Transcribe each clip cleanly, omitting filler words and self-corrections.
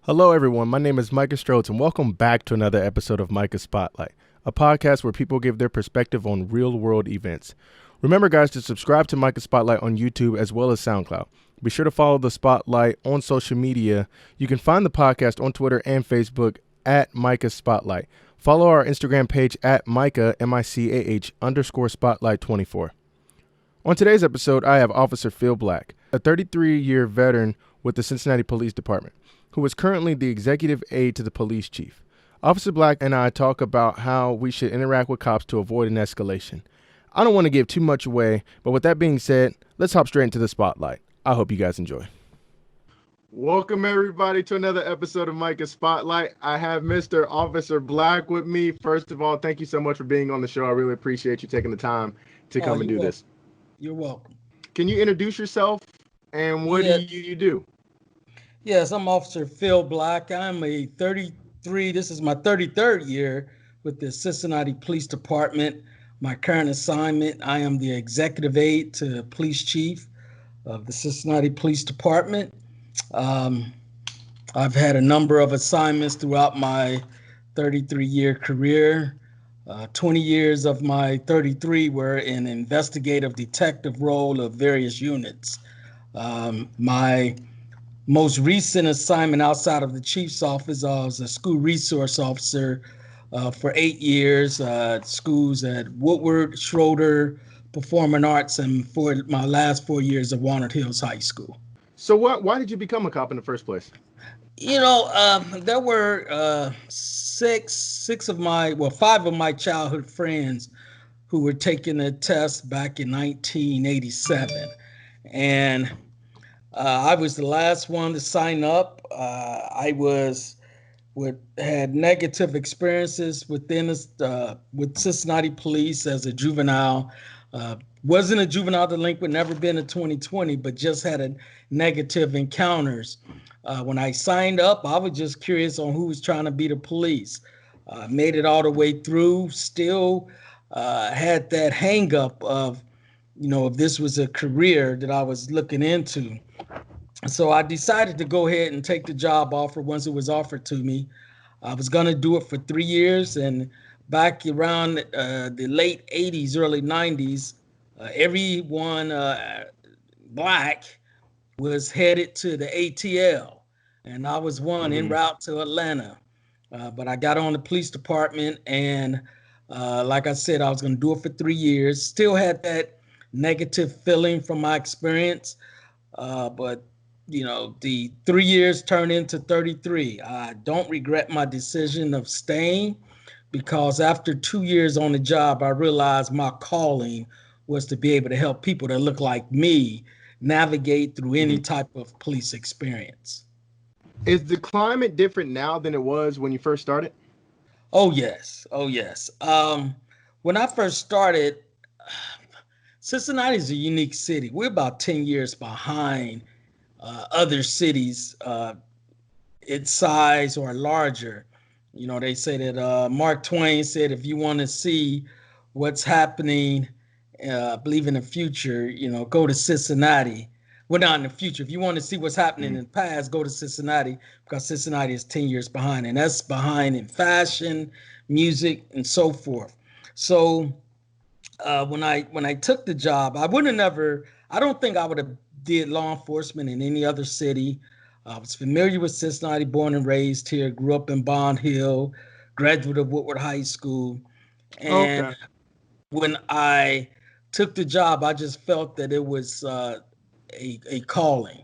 Hello, everyone. My name is Micah Strotz, and welcome back to another episode of Micah Spotlight, a podcast where people give their perspective on real-world events. Remember, guys, to subscribe to Micah Spotlight on YouTube as well as SoundCloud. Be sure to follow the Spotlight on social media. You can find the podcast on Twitter and Facebook at Micah Spotlight. Follow our Instagram page at Micah, M-I-C-A-H _Spotlight 24. On today's episode, I have Officer Phill Black, a 33-year veteran with the Cincinnati Police Department, who is currently the executive aide to the police chief. Officer Black and I talk about how we should interact with cops to avoid an escalation. I don't want to give too much away, but with that being said, let's hop straight into the spotlight. I hope you guys enjoy. Welcome, everybody, to another episode of Micah Spotlight. I have Mr. Officer Black with me. First of all, thank you so much for being on the show. I really appreciate you taking the time to come and do this. You're welcome. Can you introduce yourself and what do you do? Yes, I'm Officer Phill Black. I'm a 33, this is my 33rd year with the Cincinnati Police Department. My current assignment, I am the executive aide to police chief of the Cincinnati Police Department. I've had a number of assignments throughout my 33-year career. 20 years of my 33 were in investigative detective role of various units. My most recent assignment outside of the chief's office, I was a school resource officer for 8 years, schools at Woodward, Schroeder, Performing Arts, and for my last 4 years of Walnut Hills High School. So why did you become a cop in the first place? There were five of my childhood friends who were taking the test back in 1987. And I was the last one to sign up. I had negative experiences with Cincinnati Police as a juvenile. Wasn't a juvenile delinquent, never been a 2020, but just had negative encounters. When I signed up, I was just curious on who was trying to be the police. Made it all the way through, still had that hang up of, if this was a career that I was looking into. So I decided to go ahead and take the job offer once it was offered to me. I was going to do it for 3 years. And back around the late 80s, early 90s, everyone black was headed to the ATL. And I was one en route to Atlanta. But I got on the police department. And like I said, I was going to do it for 3 years. Still had that negative feeling from my experience. But the 3 years turned into 33. I don't regret my decision of staying because after 2 years on the job, I realized my calling was to be able to help people that look like me navigate through any type of police experience. Is the climate different now than it was when you first started? Oh, yes. When I first started, Cincinnati is a unique city. We're about 10 years behind other cities its size or larger. They say that Mark Twain said, if you want to see what's happening, I believe in the future, go to Cincinnati. Well, not in the future. If you want to see what's happening in the past, go to Cincinnati because Cincinnati is 10 years behind. And that's behind in fashion, music, and so forth. So when I took the job, I don't think I would have did law enforcement in any other city. I was familiar with Cincinnati, born and raised here, grew up in Bond Hill, graduate of Woodward High School. And when I took the job, I just felt that it was a calling.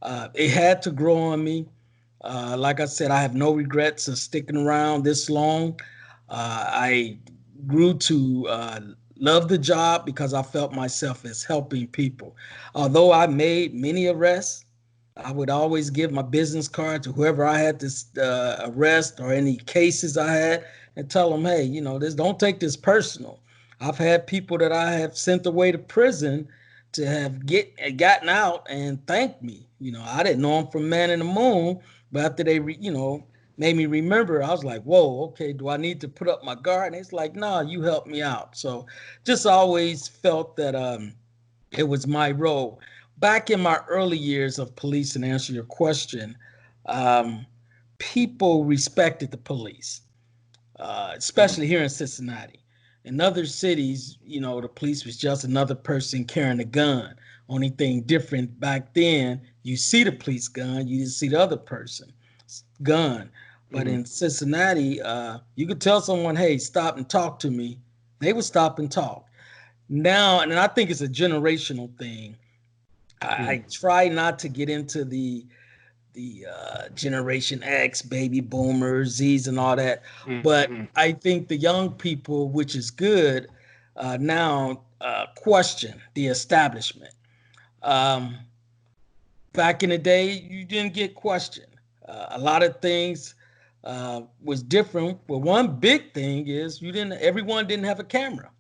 It had to grow on me. Like I said, I have no regrets of sticking around this long. I grew to love the job because I felt myself as helping people. Although I made many arrests, I would always give my business card to whoever I had to arrest or any cases I had and tell them, hey, don't take this personal. I've had people that I have sent away to prison to have gotten out and thanked me. I didn't know them from Man in the Moon, but after they, made me remember, I was like, whoa, okay, do I need to put up my guard? And it's like, no, you helped me out. So just always felt that it was my role. Back in my early years of police, and answer your question, people respected the police, especially here in Cincinnati. In other cities, the police was just another person carrying a gun. Only thing different back then, you see the police gun, you didn't see the other person gun. But in Cincinnati, you could tell someone, "Hey, stop and talk to me." They would stop and talk. Now, and I think it's a generational thing. I try not to get into the Generation X, baby boomers, Z's, and all that. But I think the young people, which is good, now question the establishment. Um, Back in the day, you didn't get questioned. A lot of things was different. But one big thing is everyone didn't have a camera.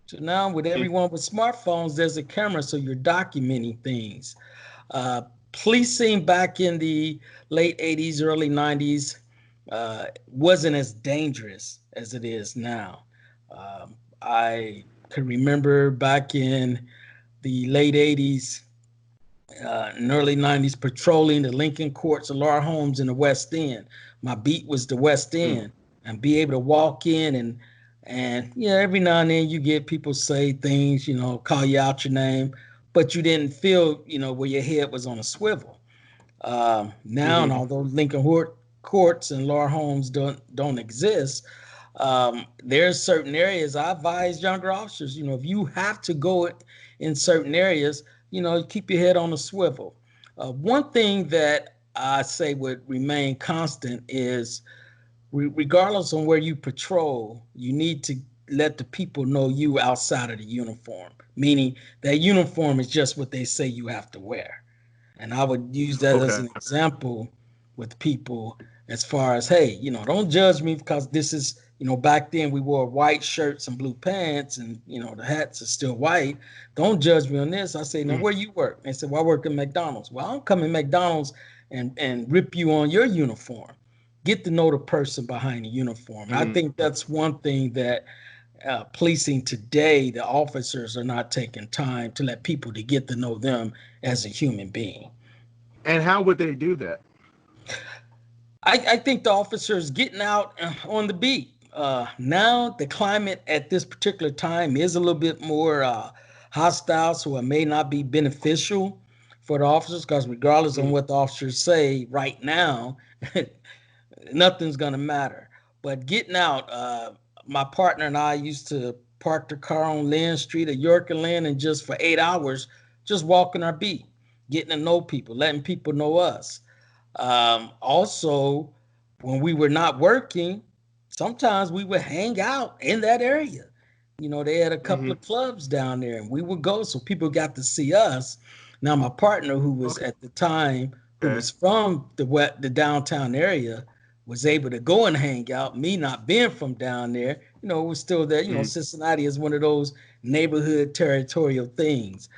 So now with everyone with smartphones, there's a camera, so you're documenting things. Uh, Policing back in the late 80s, early 90s wasn't as dangerous as it is now. I can remember back in the late 80s and early 90s patrolling the Lincoln Courts of Laura Holmes in the West End. My beat was the West End, and be able to walk in and every now and then you get people say things, call you out your name, but you didn't feel, where your head was on a swivel. Now, and although Lincoln Courts and Laura Holmes don't exist, there's certain areas I advise younger officers, if you have to go in certain areas, keep your head on a swivel. One thing that I say would remain constant is regardless on where you patrol, you need to let the people know you outside of the uniform, meaning that uniform is just what they say you have to wear. And I would use that as an example with people as far as, hey, don't judge me because this is, back then we wore white shirts and blue pants and, the hats are still white. Don't judge me on this. I say, now, where you work? They said, well, I work at McDonald's. Well, I don't come in McDonald's and rip you on your uniform. Get to know the person behind the uniform. I think that's one thing that policing today, the officers are not taking time to let people to get to know them as a human being. And how would they do that? I think the officers getting out on the beat. Now the climate at this particular time is a little bit more hostile, so it may not be beneficial for the officers because regardless of what the officers say right now, nothing's going to matter. But getting out, my partner and I used to park the car on Lynn Street at York and Lynn and just for 8 hours, just walking our beat, getting to know people, letting people know us. Also, when we were not working, sometimes we would hang out in that area. They had a couple of clubs down there and we would go so people got to see us. Now, my partner, who was at the time, who was from the downtown area, was able to go and hang out. Me not being from down there, was still there. Cincinnati is one of those neighborhood territorial things.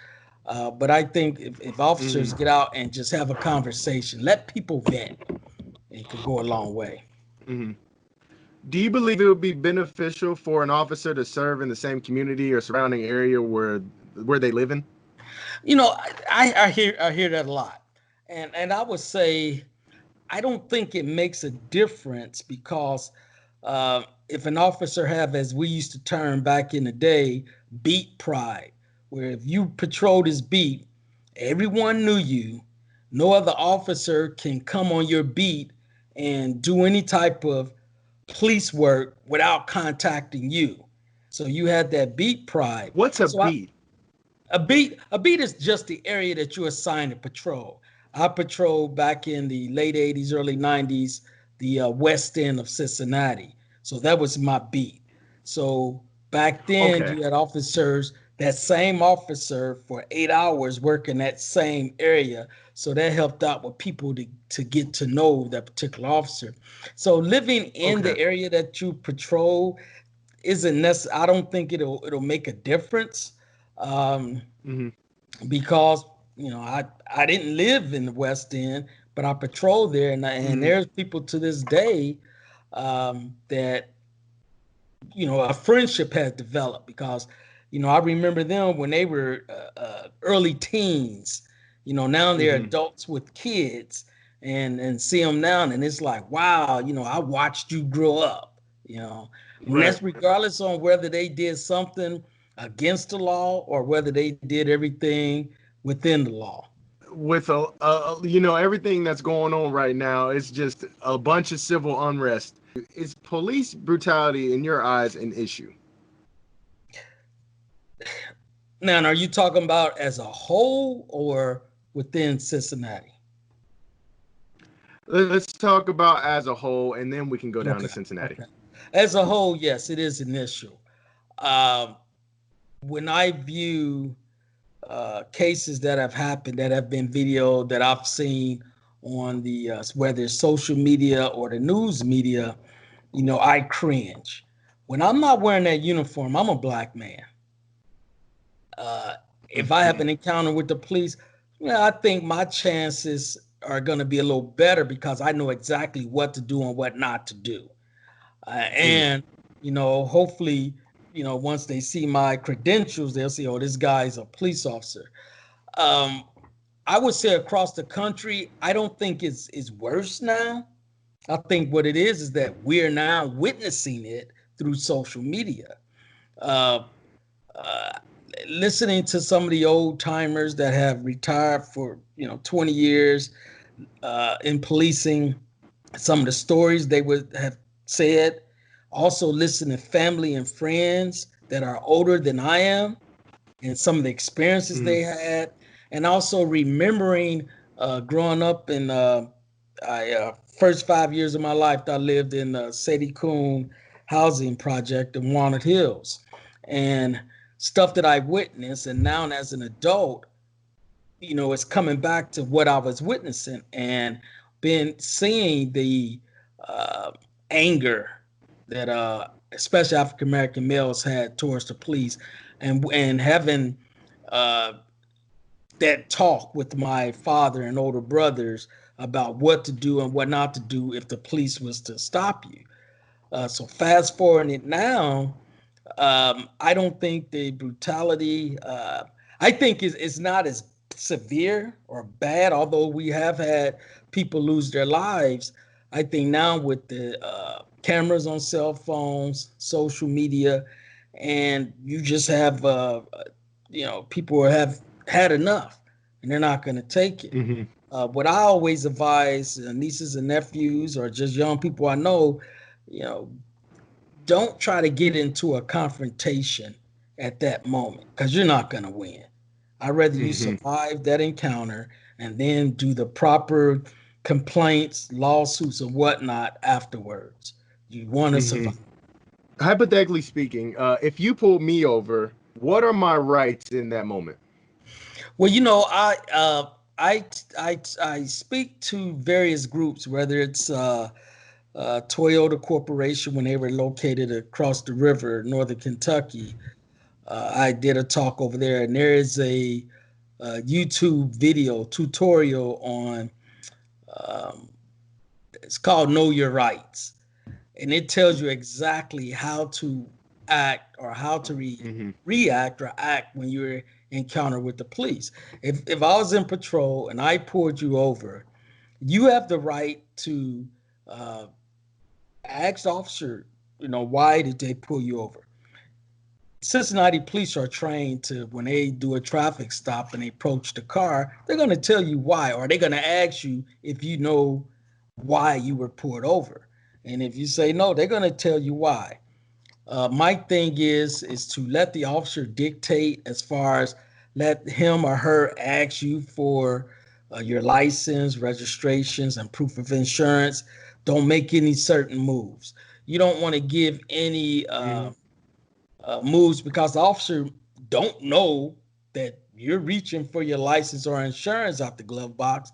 But I think if officers get out and just have a conversation, let people vent, it could go a long way. Do you believe it would be beneficial for an officer to serve in the same community or surrounding area where they live in? I hear that a lot, and I would say I don't think it makes a difference because if an officer have, as we used to term back in the day, beat pride, where if you patrolled his beat, everyone knew you. No other officer can come on your beat and do any type of police work without contacting you. So you had that beat pride. What's a beat? A beat is just the area that you're assigned to patrol. I patrolled back in the late 80s, early 90s, the West End of Cincinnati. So that was my beat. So back then you had officers, that same officer for 8 hours working that same area. So that helped out with people to get to know that particular officer. So living in the area that you patrol isn't necessary. I don't think it'll make a difference. Because I didn't live in the West End, but I patrolled there, and there's people to this day that a friendship has developed because I remember them when they were early teens. Now they're adults with kids, and see them now, and it's like, wow, I watched you grow up, and Right. that's regardless on whether they did something against the law or whether they did everything within the law. With everything that's going on right now, it's just a bunch of civil unrest. Is police brutality in your eyes an issue? Now, are you talking about as a whole or within Cincinnati? Let's talk about as a whole, and then we can go down Okay. to Cincinnati. Okay. As a whole, yes, it is an issue. Um, when I view cases that have happened, that have been videoed, that I've seen on the whether it's social media or the news media, I cringe. When I'm not wearing that uniform, I'm a black man. Uh, if I have an encounter with the police, I think my chances are going to be a little better because I know exactly what to do and what not to do. And hopefully, once they see my credentials, they'll say, "Oh, this guy's a police officer." Um, I would say across the country, I don't think it's worse now. I think what it is that we're now witnessing it through social media. Uh, uh, Listening to some of the old timers that have retired for 20 years in policing, some of the stories they would have said. Also, listen to family and friends that are older than I am and some of the experiences they had, and also remembering growing up in I first 5 years of my life I lived in Sadie Coon housing project in Walnut Hills, and stuff that I witnessed, and now as an adult, it's coming back to what I was witnessing and been seeing the uh, anger that especially African American males had towards the police, and having uh, that talk with my father and older brothers about what to do and what not to do if the police was to stop you. So fast forwarding it now, I don't think the brutality. I think it's not as severe or bad, although we have had people lose their lives. I think now with the cameras on cell phones, social media, and you just have people have had enough, and they're not going to take it. Mm-hmm. What I always advise nieces and nephews or just young people I know, you know, don't try to get into a confrontation at that moment because you're not going to win. I'd rather you Mm-hmm. survive that encounter and then do the proper complaints, lawsuits, and whatnot afterwards. You want to Mm-hmm. survive. Hypothetically speaking, if you pulled me over, what are my rights in that moment? Well, I speak to various groups, whether it's Toyota Corporation when they were located across the river, northern Kentucky. I did a talk over there, and there is a YouTube video tutorial on. Um, it's called Know Your Rights, and it tells you exactly how to act or how to Mm-hmm. react or act when you're encounter with the police. If I was in patrol and I pulled you over, you have the right to uh, ask the officer, why did they pull you over? Cincinnati police are trained to, when they do a traffic stop and they approach the car, they're going to tell you why, or they're going to ask you if you know why you were pulled over. And if you say no, they're going to tell you why. My thing is to let the officer dictate as far as let him or her ask you for your license, registrations, and proof of insurance. Don't make any certain moves. You don't want to give any Mm-hmm. moves because the officer don't know that you're reaching for your license or insurance out the glove box.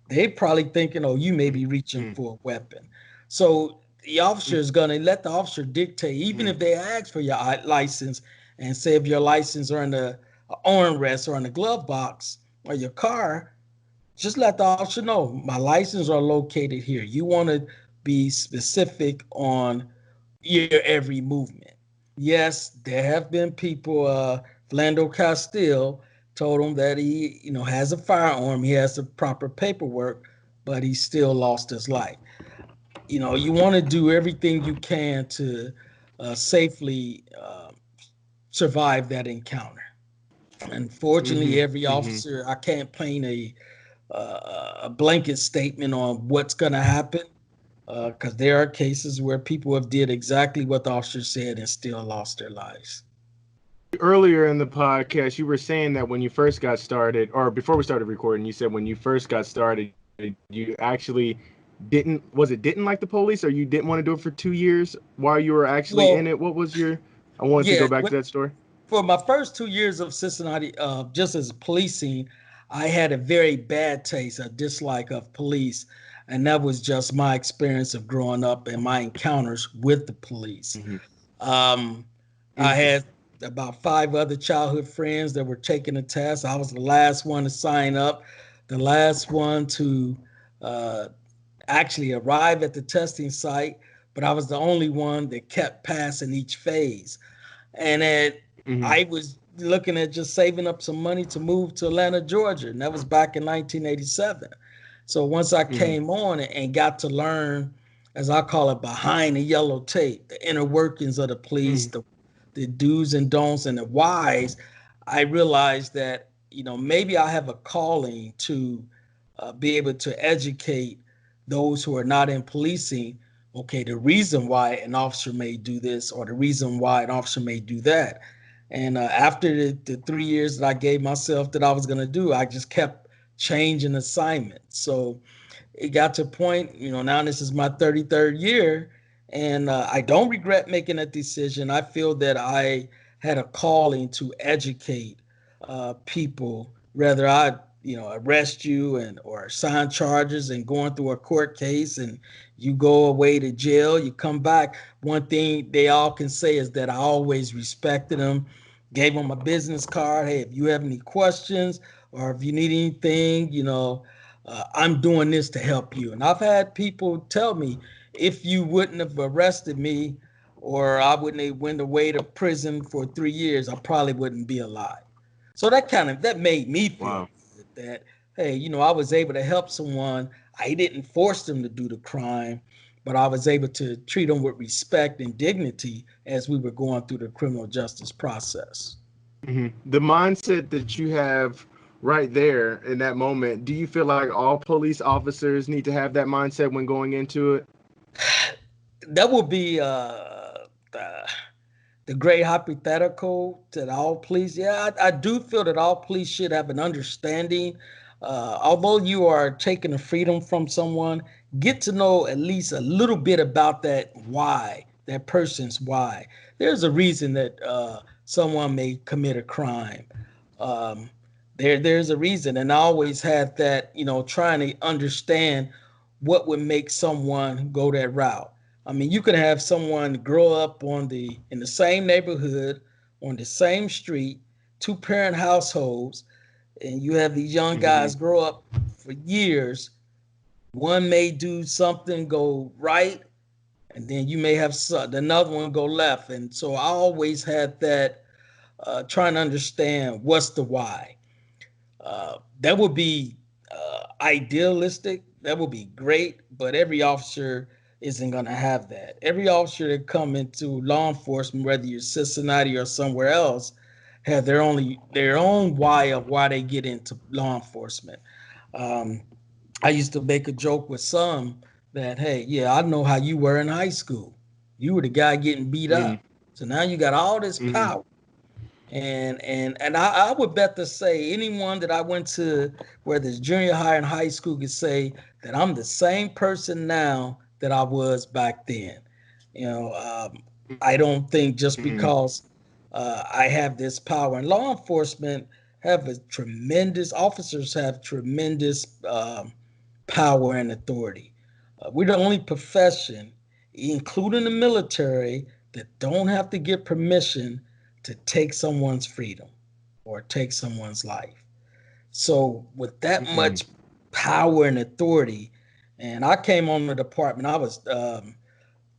They probably thinking, oh, you may be reaching for a weapon. So the officer is going to let the officer dictate, even if they ask for your license and say if your license are in the armrest or in the glove box or your car, just let the officer know my license are located here. You want to be specific on your every movement. Yes, there have been people. Flando Castile told him that he, has a firearm. He has the proper paperwork. but he still lost his life. You want to do everything you can to safely survive that encounter. Unfortunately, every officer, I can't paint a blanket statement on what's going to happen, because there are cases where people have did exactly what the officer said and still lost their lives. Earlier in the podcast, you were saying that when you first got started, or before we started recording, you said when you first got started, you actually didn't like the police, or you didn't want to do it for 2 years while you were actually in Well, it? What was your, I wanted to yeah, go back to that story. for my first 2 years of Cincinnati, just as policing, I had a very bad taste, a dislike of police. And that was just my experience of growing up and my encounters with the police. Um, I had about 5 other childhood friends that were taking the test. I was the last one to sign up, the last one to uh, actually arrive at the testing site, but I was the only one that kept passing each phase. And I was looking at just saving up some money to move to Atlanta, Georgia, and that was back in 1987. So once I came on and got to learn, as I call it, behind the yellow tape, the inner workings of the police, the do's and don'ts and the whys, I realized that maybe I have a calling to be able to educate those who are not in policing. Okay, the reason why an officer may do this or the reason why an officer may do that. And after the 3 years that I gave myself that I was going to do, I just kept changing assignments. So it got to a point, now this is my 33rd year, and I don't regret making that decision. I feel that I had a calling to educate people, whether I, arrest you and or sign charges and going through a court case and you go away to jail, you come back. One thing they all can say is that I always respected them, gave them a business card. Hey, if you have any questions or if you need anything, I'm doing this to help you. And I've had people tell me, if you wouldn't have arrested me or I wouldn't have went away to prison for 3 years, I probably wouldn't be alive. So that made me feel Wow. good that, hey, I was able to help someone. I didn't force them to do the crime, but I was able to treat them with respect and dignity as we were going through the criminal justice process. The mindset that you have right there in that moment, do you feel like all police officers need to have that mindset when going into it? That would be the, the great hypothetical that all police. Yeah, I do feel that all police should have an understanding. Although you are taking the freedom from someone, get to know at least a little bit about that why, that person's why. There's a reason that someone may commit a crime. Um, there's a reason, and I always had that, trying to understand what would make someone go that route. I mean, you could have someone grow up in the same neighborhood, on the same street, two-parent households, and you have these young guys grow up for years. One may do something go right, and then you may have another one go left. And so I always had that trying to understand what's the why. That would be idealistic. That would be great, but every officer isn't going to have that. Every officer that come into law enforcement, whether you're Cincinnati or somewhere else, have their own why of why they get into law enforcement. Um, I used to make a joke with some that, hey, yeah, I know how you were in high school. You were the guy getting beat up. So now you got all this power. And I would bet to say anyone that I went to, whether it's junior high and high school, could say that I'm the same person now that I was back then. You know, I don't think just because I have this power. And law enforcement have a tremendous, officers have tremendous power and authority. We're the only profession, including the military, that don't have to get permission to take someone's freedom or take someone's life. So with that much power and authority, and I came on the department, I was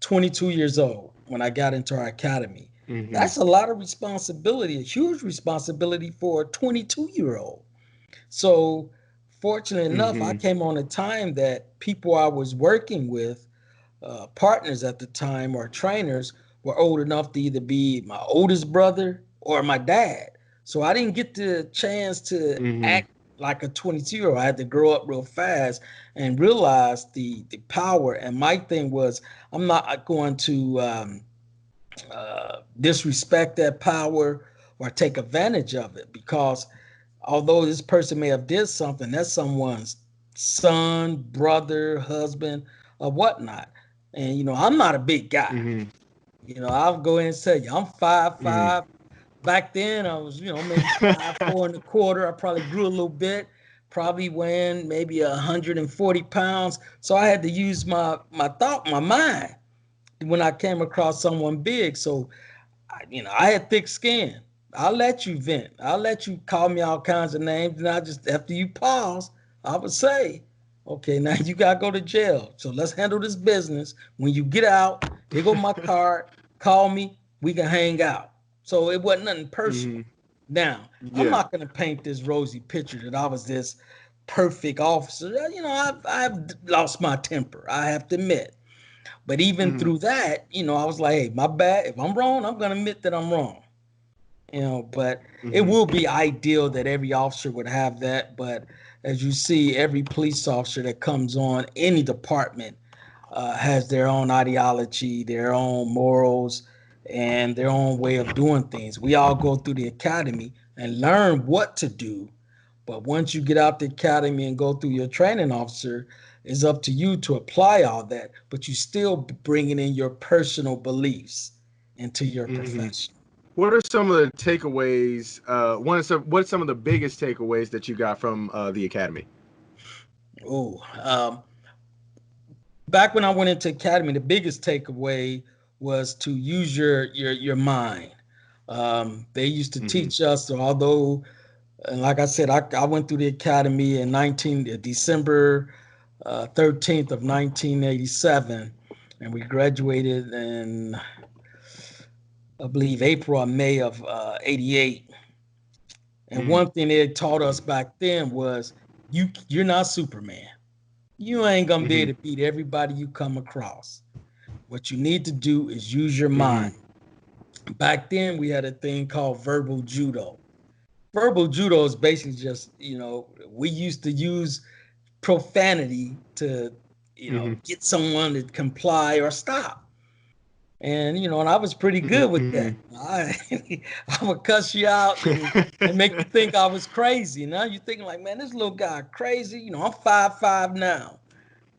22 years old when I got into our academy. That's a lot of responsibility, a huge responsibility for a 22-year-old. So Fortunately enough, I Mm-hmm. came on a time that people I was working with, partners at the time or trainers, were old enough to either be my oldest brother or my dad. So I didn't get the chance to Mm-hmm. act like a 22-year-old. I had to grow up real fast and realize the power. And my thing was, I'm not going to disrespect that power or take advantage of it, because although this person may have did something, that's someone's son, brother, husband, or whatnot. And I'm not a big guy. Mm-hmm. I'll go ahead and tell you, I'm 5'5". Mm-hmm. Back then, I was, maybe 5'4 1/4". I probably grew a little bit, probably weighing maybe 140 pounds. So I had to use my mind when I came across someone big. So I had thick skin. I'll let you vent. I'll let you call me all kinds of names. And I just, after you pause, I would say, okay, now you got to go to jail. So let's handle this business. When you get out, here go my card. Call me. We can hang out. So it wasn't nothing Mm-hmm. personal. Now, I'm Yeah. not going to paint this rosy picture that I was this perfect officer. I've lost my temper, I have to admit. But even Mm-hmm. through that, I was like, hey, my bad. If I'm wrong, I'm gonna admit that I'm wrong. But it Mm-hmm. will be ideal that every officer would have that. But as you see, every police officer that comes on any department has their own ideology, their own morals, and their own way of doing things. We all go through the academy and learn what to do, but once you get out the academy and go through your training officer, it's up to you to apply all that, but you still bringing in your personal beliefs into your Mm-hmm. profession. What are some of the takeaways? What's some of the biggest takeaways that you got from the academy? Oh, back when I went into academy, the biggest takeaway was to use your mind. They used to Mm-hmm. teach us, although, and like I said, I went through the academy in December 13th of 1987, and we graduated in, I believe, April or May of 88. And Mm-hmm. one thing they taught us back then was, you're not Superman. You ain't gonna be Mm-hmm. able to beat everybody you come across. What you need to do is use your Mm-hmm. mind. Back then, we had a thing called verbal judo. Verbal judo is basically just, we used to use profanity to, Mm-hmm. get someone to comply or stop. And I was pretty good with Mm-hmm. that. I would cuss you out and make you think I was crazy. Now you're thinking like, man, this little guy crazy. I'm 5'5" now,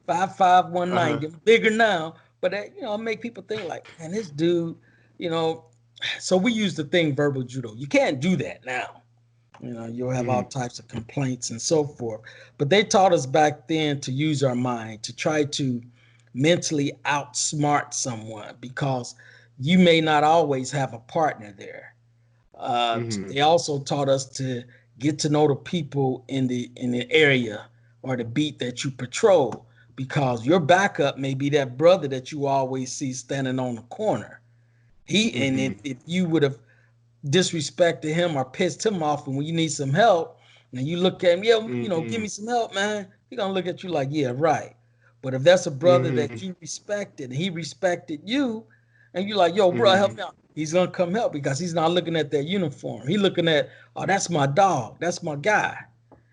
5'5" 190, Uh-huh. getting bigger now. But I make people think like, man, this dude, you know. So we use the thing verbal judo. You can't do that now. You'll have all Mm-hmm. types of complaints and so forth. But they taught us back then to use our mind, to try to mentally outsmart someone, because you may not always have a partner there. Mm-hmm. They also taught us to get to know the people in the area or the beat that you patrol, because your backup may be that brother that you always see standing on the corner. And Mm-hmm. if you would have disrespected him or pissed him off, and when you need some help and you look at him, yeah, give Mm-hmm. me some help, man, he gonna look at you like, yeah, right. But if that's a brother Mm-hmm. that you respected and he respected you, and you're like, yo, bro, Mm-hmm. help me out, he's gonna come help, because he's not looking at that uniform. He looking at, oh, that's my dog, that's my guy.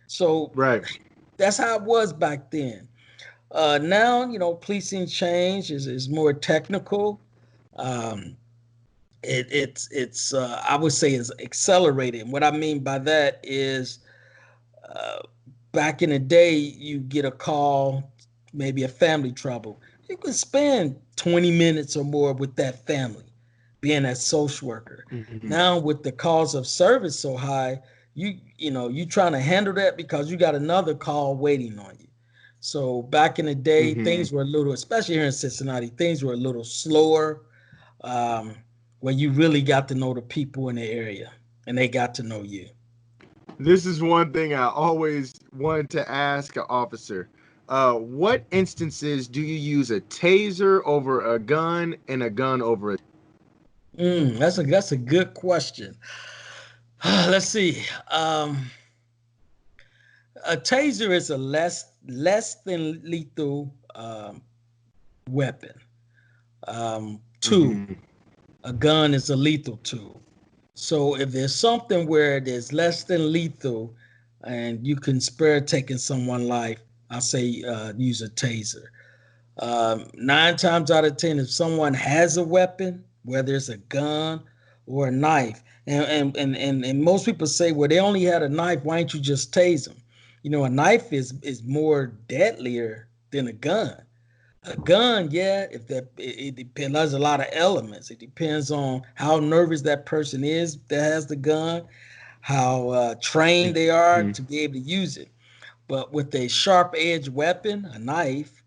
So Right. that's how it was back then. Now, policing change is more technical. Um, it's I would say is accelerated. And what I mean by that is, uh, back in the day, you get a call, maybe a family trouble. You can spend 20 minutes or more with that family, being a social worker. Mm-hmm. Now with the calls of service so high, you trying to handle that because you got another call waiting on you. So back in the day, Mm-hmm. things were a little, especially here in Cincinnati, things were a little slower, um, where you really got to know the people in the area and they got to know you. This is one thing I always wanted to ask an officer. What instances do you use a taser over a gun and a gun over a... That's a good question. Let's see. Um, A taser is a less than lethal weapon. Two, Mm-hmm. a gun is a lethal tool. So if there's something where there's less than lethal and you can spare taking someone's life, I say use a taser. 9 times out of 10, if someone has a weapon, whether it's a gun or a knife, and most people say, well, they only had a knife, why don't you just tase them? You know, a knife is more deadlier than a gun. A gun, yeah, if it depends. There's a lot of elements. It depends on how nervous that person is that has the gun, how trained they are Mm-hmm. to be able to use it. But with a sharp edged weapon, a knife,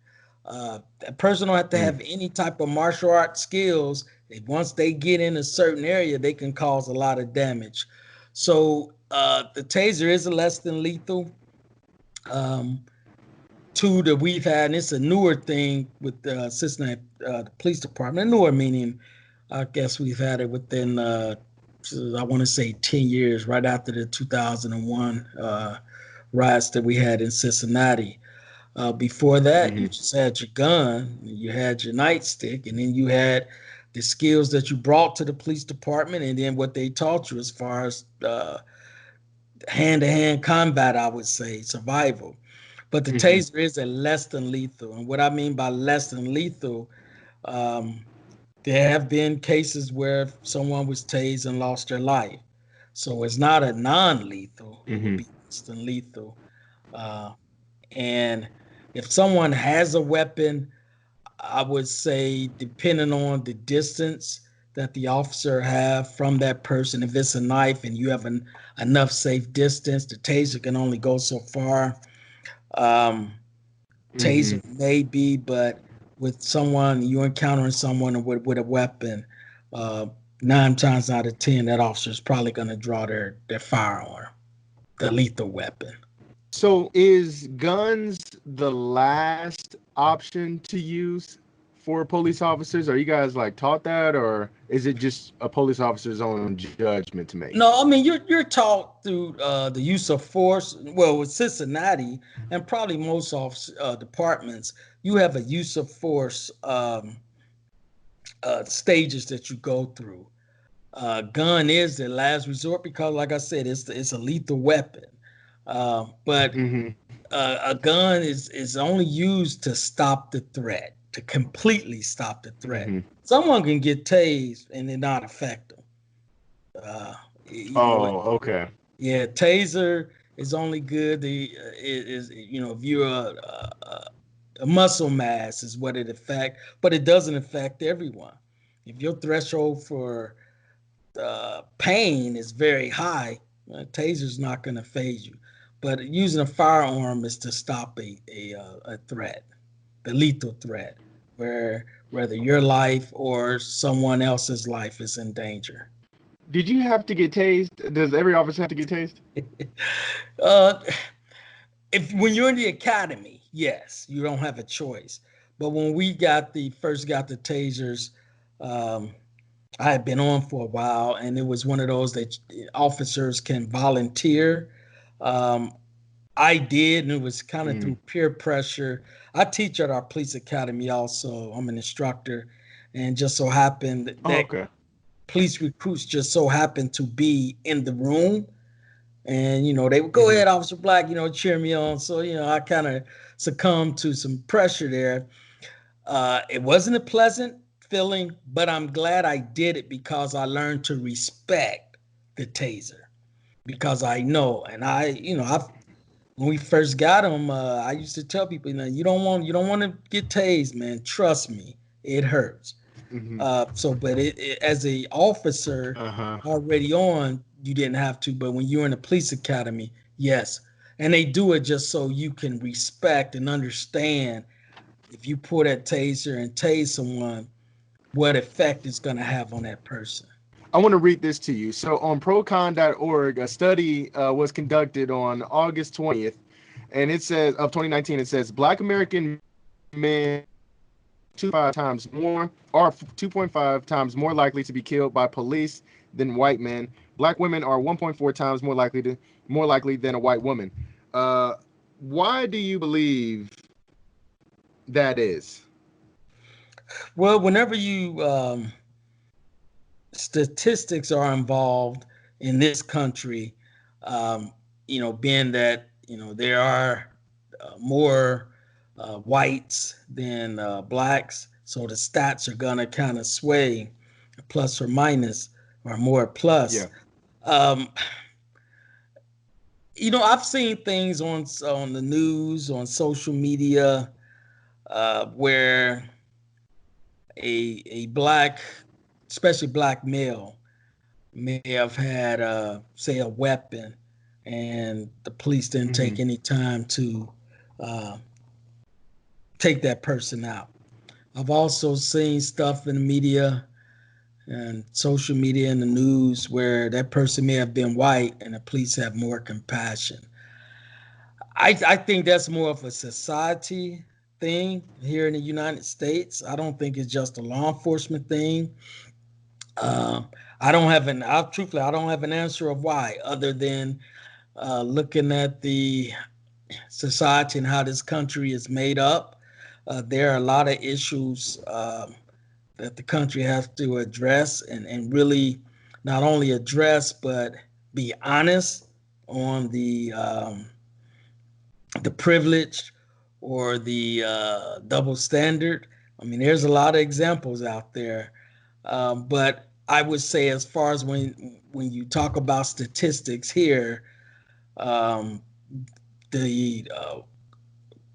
a person don't have to have any type of martial art skills. Once they get in a certain area, they can cause a lot of damage. So the taser is a less than lethal. Um, Two that we've had, and it's a newer thing with the Cincinnati Police Department. Newer meaning, I guess we've had it within, I want to say 10 years, right after the 2001 riots that we had in Cincinnati. Before that, you Mm-hmm. just had your gun, you had your nightstick, and then you had the skills that you brought to the police department, and then what they taught you as far as hand-to-hand combat, I would say, survival. But the Mm-hmm. taser is a less than lethal. And what I mean by less than lethal, um, there have been cases where someone was tased and lost their life. So it's not a non-lethal. It would Mm-hmm. be less than lethal. Uh, and if someone has a weapon, I would say depending on the distance that the officer have from that person, if it's a knife and you have enough safe distance, the taser can only go so far. Um, Mm-hmm. Taser maybe, but with someone you're encountering someone with a weapon, uh, 9 times out of 10, that officer is probably going to draw their firearm, the lethal weapon. So is guns the last option to use for police officers? Are you guys like taught that, or is it just a police officer's own judgment to make? No, I mean you're taught through the use of force. Well, with Cincinnati and probably most office departments, you have a use of force stages that you go through. Gun is the last resort because, like I said, it's a lethal weapon. But Mm-hmm. a gun is only used to stop the threat, to completely stop the threat. Mm-hmm. Someone can get tased and it not affect them. Uh, you know, Oh, okay. yeah, taser is only good. Is if you're a muscle mass is what it affect, but it doesn't affect everyone. If your threshold for pain is very high, taser's not going to phase you. But using a firearm is to stop a threat, the lethal threat, where whether your life or someone else's life is in danger. Did you have to get tased? Does every officer have to get tased? uh, if when you're in the academy, yes, you don't have a choice. But when we first got the tasers, um, I had been on for a while, and it was one of those that officers can volunteer. Um, I did, and it was kind of Mm. through peer pressure. I teach at our police academy also. I'm an instructor, and just so happened Oh, that okay. police recruits just so happened to be in the room. And, they would go Mm-hmm. ahead, Officer Black, cheer me on. So, I kind of succumbed to some pressure there. It wasn't a pleasant feeling, but I'm glad I did it because I learned to respect the taser because I know, and when we first got them, I used to tell people, you don't want to get tased, man. Trust me, it hurts. Mm-hmm. But as a officer Uh-huh. already on, you didn't have to. But when you're in the police academy, yes, and they do it just so you can respect and understand if you pull that taser and tase someone, what effect it's going to have on that person. I want to read this to you. So on procon.org, a study was conducted on August 20th, and it says of 2019, it says Black American men 2.5 times more are 2.5 times more likely to be killed by police than white men. Black women are 1.4 times more likely than a white woman. Why do you believe that is? Well, whenever you statistics are involved in this country, um, being that there are more whites than blacks, so the stats are gonna kind of sway, plus or minus, or more plus. Yeah. Um, I've seen things on the news, on social media, where a black, especially black male, may have had, say, a weapon, and the police didn't take any time to uh, take that person out. I've also seen stuff in the media and social media and the news where that person may have been white and the police have more compassion. I think that's more of a society thing here in the United States. I don't think it's just a law enforcement thing. Um, truthfully, I don't have an answer of why, other than looking at the society and how this country is made up. There are a lot of issues that the country has to address, and really not only address, but be honest on the privilege or the double standard. I mean, there's a lot of examples out there, but I would say, as far as when you talk about statistics here, um, the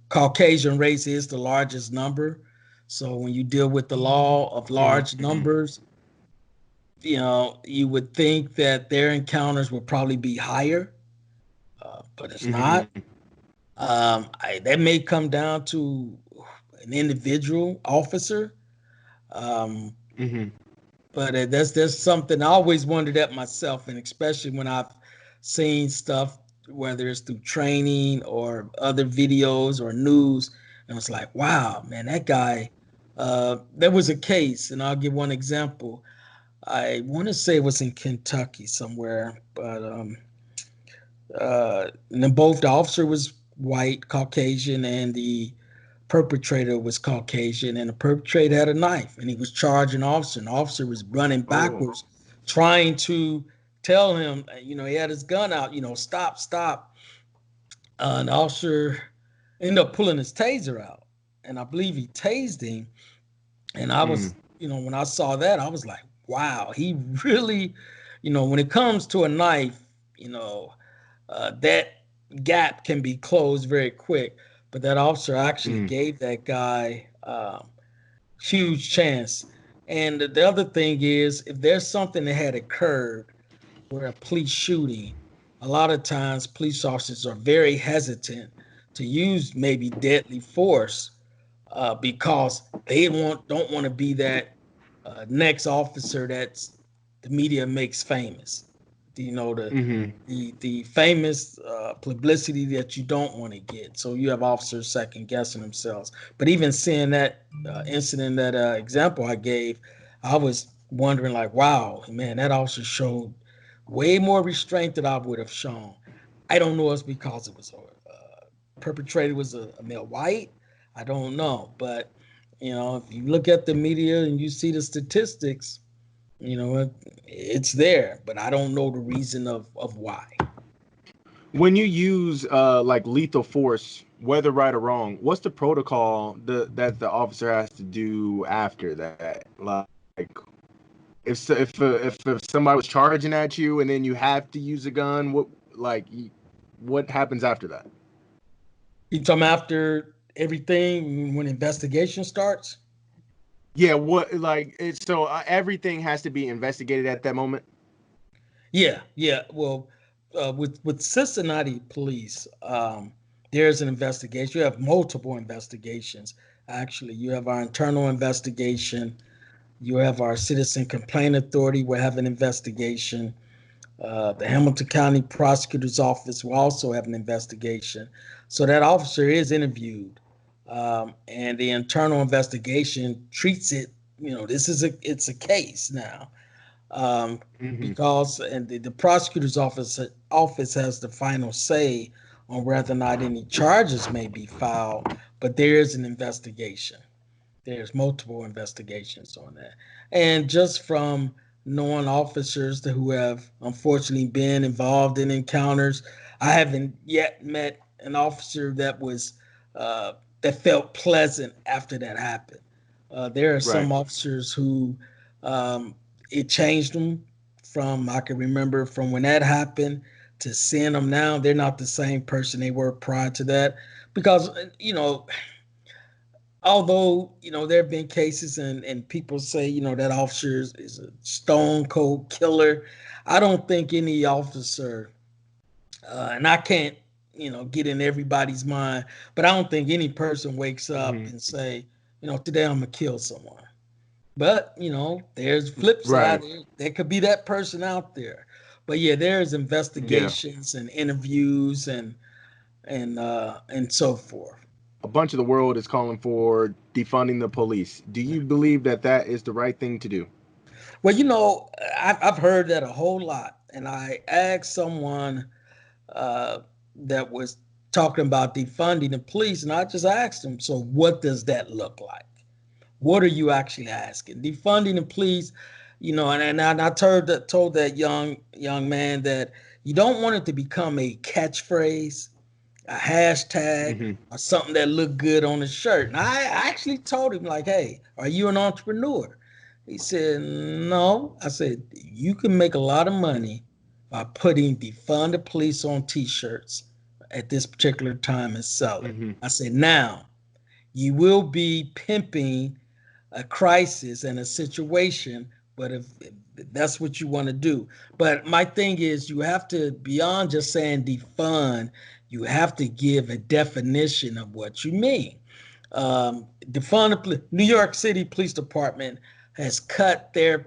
Caucasian race is the largest number. So when you deal with the law of large numbers, you would think that their encounters would probably be higher, but it's not. That may come down to an individual officer, um, but that's something I always wondered at myself, and especially when I've seen stuff, whether it's through training or other videos or news, and it's like, wow, man, that guy. There was a case, and I'll give one example. I want to say it was in Kentucky somewhere, but and then both the officer was white, Caucasian, and the perpetrator was Caucasian, and the perpetrator had a knife, and he was charging the officer, and the officer was running backwards, trying to tell him, he had his gun out, stop, stop. And the officer ended up pulling his taser out, and I believe he tased him. And I was, when I saw that, I was like, wow, he really, when it comes to a knife, that gap can be closed very quick. But that officer actually gave that guy huge chance. And the other thing is, if there's something that had occurred where a police shooting, a lot of times police officers are very hesitant to use maybe deadly force because they don't want to be that next officer that's the media makes famous. The famous publicity that you don't want to get. So you have officers second guessing themselves. But even seeing that incident, that example I gave, I was wondering, like, wow, man, that officer showed way more restraint than I would have shown. I don't know if it's because it was a perpetrator was a male white. I don't know, but if you look at the media and you see the statistics, it's there, but I don't know the reason of why. When you use like lethal force, whether right or wrong, what's the protocol that the officer has to do after that? Like, if somebody was charging at you and then you have to use a gun, what happens after that? You talking after everything when investigation starts? Yeah, everything has to be investigated at that moment. Yeah, yeah. Well, with Cincinnati Police, there's an investigation. You have multiple investigations. Actually, you have our internal investigation. You have our Citizen Complaint Authority. We have an investigation. The Hamilton County Prosecutor's Office will also have an investigation. So that officer is interviewed, and the internal investigation treats it. It's a case now, because and the prosecutor's office has the final say on whether or not any charges may be filed, but there is an investigation. There's multiple investigations on that. And just from knowing officers who have unfortunately been involved in encounters, I haven't yet met an officer that felt pleasant after that happened. There are Right. some officers who um, it changed them from, I can remember from when that happened to seeing them now. They're not the same person they were prior to that because, although there have been cases and people say that officer is a stone cold killer. I don't think any officer, and I can't get in everybody's mind, but I don't think any person wakes up Hmm. and say, today I'm gonna kill someone. But there's flip side. Right. There could be that person out there. But yeah, there's Yeah. investigations and interviews and so forth. A bunch of the world is calling for defunding the police. Do you believe that that is the right thing to do? Well, I've heard that a whole lot, and I asked someone uh, that was talking about defunding the police, and I just asked them, so what does that look like? What are you actually asking? Defunding the police, and I told that young man that you don't want it to become a catchphrase, a hashtag, Hmm. or something that looked good on his shirt. And I actually told him, like, hey, are you an entrepreneur? He said, no. I said, you can make a lot of money by putting defund the police on t-shirts at this particular time and sell it. Hmm. I said, now you will be pimping a crisis and a situation, but if that's what you want to do. But my thing is, you have to, beyond just saying defund, you have to give a definition of what you mean. Defund New York City Police Department has cut their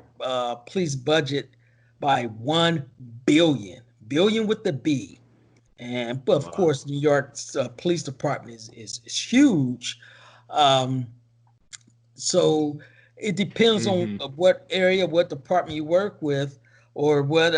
police budget by 1 billion with the B. And but of Wow. course, New York's police department is huge. Um, so it depends on Hmm. what area, what department you work with, or what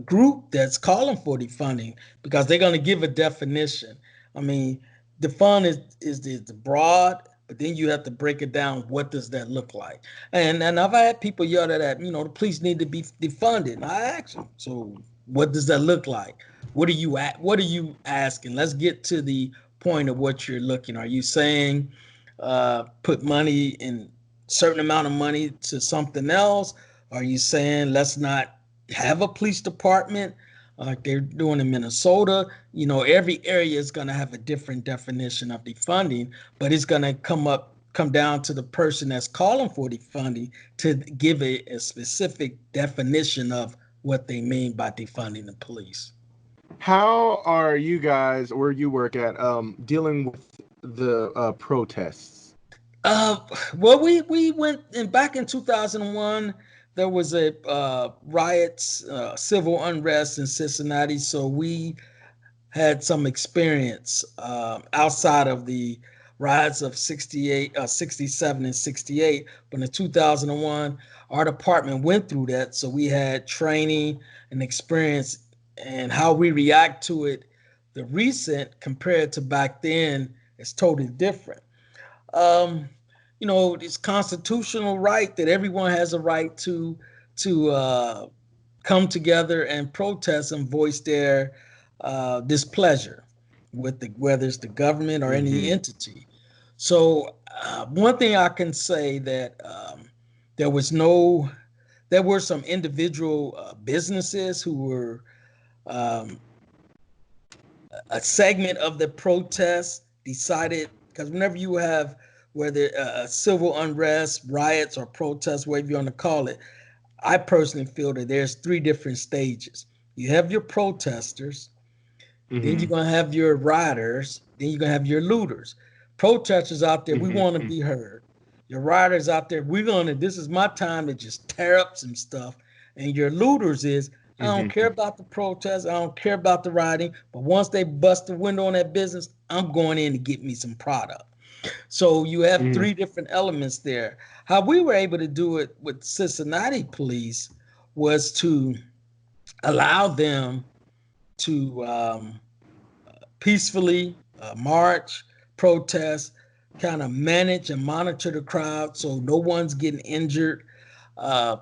group that's calling for defunding, because they're going to give a definition. I mean, defund is the broad, but then you have to break it down. What does that look like? And I've had people yell at the police need to be defunded. And I ask them, so what does that look like? What are you asking? Let's get to the point of what you're looking. Are you saying put money in certain amount of money to something else? Are you saying let's not have a police department like they're doing in Minnesota? Every area is going to have a different definition of defunding, but it's going to come down to the person that's calling for defunding to give a specific definition of what they mean by defunding the police. How are you guys, where you work at, dealing with the protests? Uh, well, we went in back in 2001. There was a riots, civil unrest in Cincinnati, so we had some experience outside of the riots of 68, 67, and 68. But in 2001, our department went through that, so we had training and experience, and how we react to it. The recent compared to back then is totally different. um, it's constitutional right that everyone has a right to come together and protest and voice their displeasure with whether it's the government or any Hmm. entity. So one thing I can say that there was no, there were some individual businesses who were um, a segment of the protest decided, because whenever you have whether civil unrest, riots, or protests, whatever you want to call it, I personally feel that there's three different stages. You have your protesters, then you're Hmm. gonna have your rioters, then you're gonna have your looters. Protesters out there, we Hmm. want to be heard. Your rioters out there, this is my time to just tear up some stuff. And your looters is, I don't care Hmm. about the protests, I don't care about the rioting, but once they bust the window on that business, I'm going in to get me some product. So you have Hmm. three different elements there. How we were able to do it with Cincinnati police was to allow them to peacefully march, protest, kind of manage and monitor the crowd so no one's getting injured,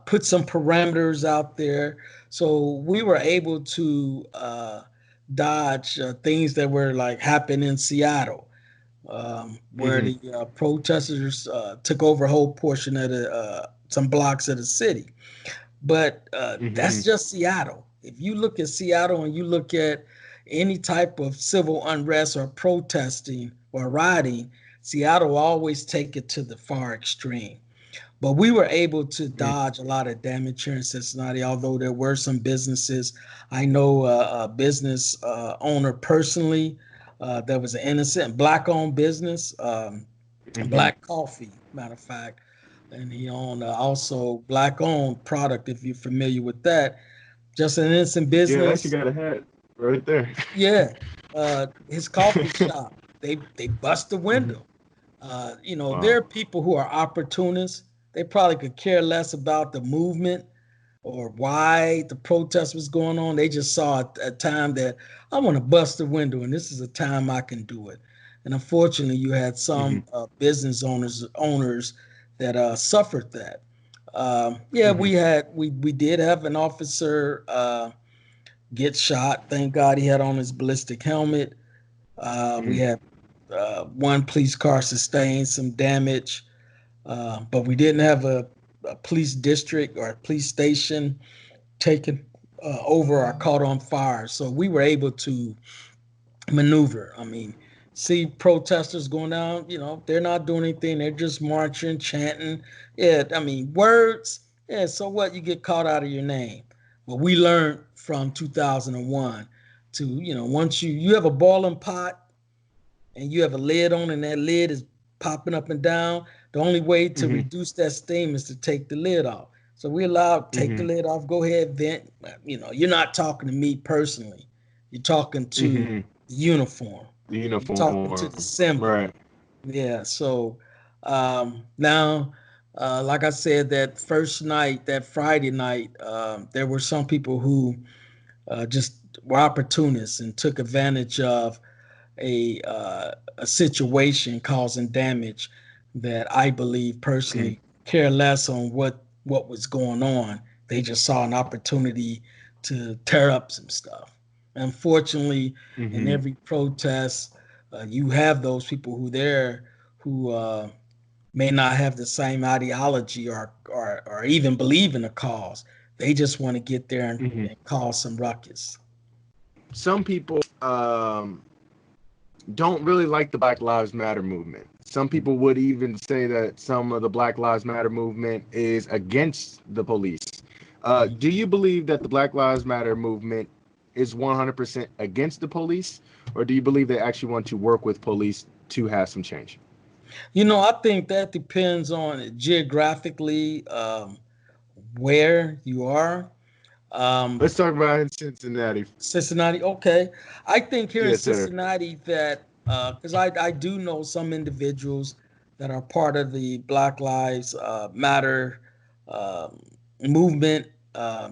put some parameters out there. So we were able to dodge things that were like happened in Seattle, where the protesters took over a whole portion of some blocks of the city. But that's just Seattle. If you look at Seattle and you look at any type of civil unrest or protesting or rioting, Seattle always take it to the far extreme. But we were able to dodge a lot of damage here in Cincinnati, although there were some businesses. I know a business owner personally that was an innocent black-owned business, Black Coffee, matter of fact. And he owned also black-owned product, if you're familiar with that. Just an innocent Yeah, I actually business. got a hat right there. Yeah, his coffee shop. They bust the window. There Wow. are people who are opportunists. They probably could care less about the movement or why the protest was going on. They just saw a time that I want to bust the window, and this is a time I can do it. And unfortunately, you had some business owners that suffered that. Yeah, we did have an officer get shot. Thank God he had on his ballistic helmet. We had one police car sustain some damage, but we didn't have a police district or a police station taken over or caught on fire. So we were able to maneuver. I mean, see protesters going down, they're not doing anything. They're just marching, chanting. Yeah, I mean, words. Yeah, so what? You get caught out of your name. But we learned from 2001 to, once you have a boiling pot and you have a lid on and that lid is popping up and down, the only way to reduce that steam is to take the lid off. So we allowed take the lid off, go ahead, vent. You're not talking to me personally. You're talking to the uniform. The You're talking to uniform. the symbol. Right. Yeah. So now, like I said, that first night, that Friday night, there were some people who just were opportunists and took advantage of a situation causing damage that I believe personally care less on what was going on. They just saw an opportunity to tear up some stuff. Unfortunately, in every protest, you have those people who may not have the same ideology or even believe in a cause. They just want to get there and cause some ruckus. Some people don't really like the Black Lives Matter movement. Some people would even say that some of the Black Lives Matter movement is against the police. Do you believe that the Black Lives Matter movement is 100% against the police, or do you believe they actually want to work with police to have some change? I think that depends on geographically where you are. Let's talk about in Cincinnati. Cincinnati, okay. I think here in Yes, sir. Cincinnati that because I do know some individuals that are part of the Black Lives Matter um, movement.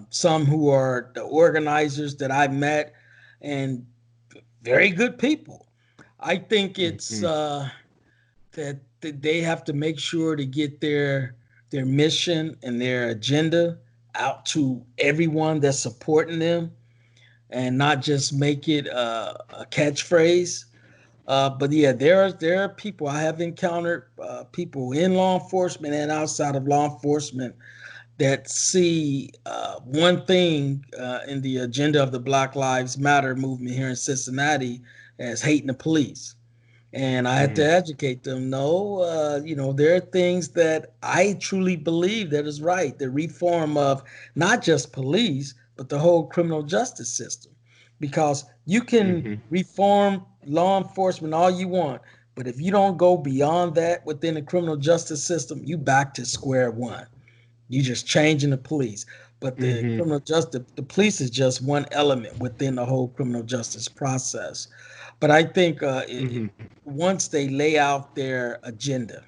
Some who are the organizers that I met, and very good people. I think it's that they have to make sure to get their mission and their agenda out to everyone that's supporting them and not just make it a catchphrase. But yeah, there are people I have encountered, people in law enforcement and outside of law enforcement that see one thing in the agenda of the Black Lives Matter movement here in Cincinnati as hating the police. And I had to educate them. No, there are things that I truly believe that is right. The reform of not just police, but the whole criminal justice system. Because you can reform law enforcement all you want, but if you don't go beyond that within the criminal justice system, you back to square one. You just changing the police. But the criminal justice, the police is just one element within the whole criminal justice process. But I think once they lay out their agenda,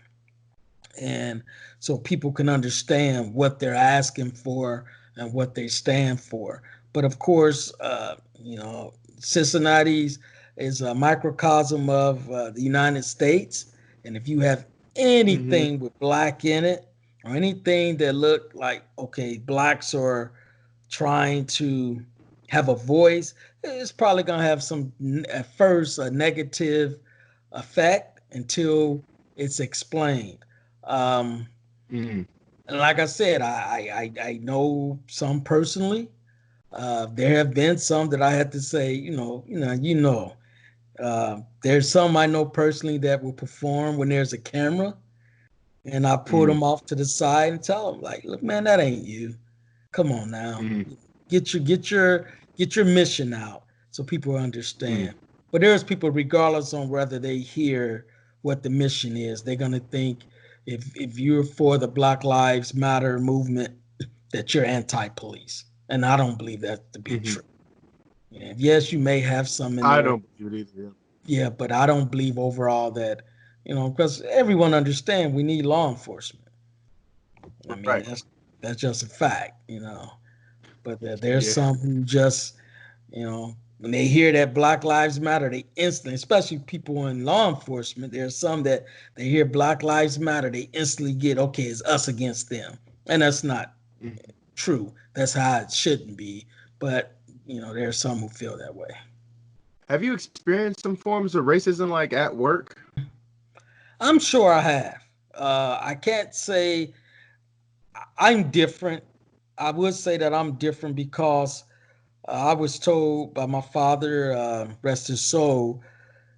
and so people can understand what they're asking for and what they stand for. But of course, Cincinnati's is a microcosm of the United States. And if you have Mm-hmm. anything with black in it, or anything that look like, okay, blacks are trying to have a voice, it's probably going to have some, at first, a negative effect until it's explained. Um, Mm-hmm. and like I said, I know some personally. There have been some that I had to say, there's some I know personally that will perform when there's a camera, and I pull Mm-hmm. them off to the side and tell them, like, look, man, that ain't you. Come on now, Mm-hmm. get your mission out so people understand. But there's people, regardless on whether they hear what the mission is, they're gonna think if you're for the Black Lives Matter movement that you're anti-police, and I don't believe that to be Mm-hmm. true. Yeah, yes, you may have some in I there. don't believe it either. Yeah, but I don't believe overall that, because everyone understands we need law enforcement. I mean, Right. that's just a fact. But there's Yeah. some who just, when they hear that Black Lives Matter, they instantly, especially people in law enforcement, there's some that they hear Black Lives Matter, they instantly get, okay, it's us against them. And that's not Mhm. true. That's how it shouldn't be. But, there's some who feel that way. Have you experienced some forms of racism like at work? I'm sure I have. I can't say I'm different. I would say that I'm different because I was told by my father, rest his soul,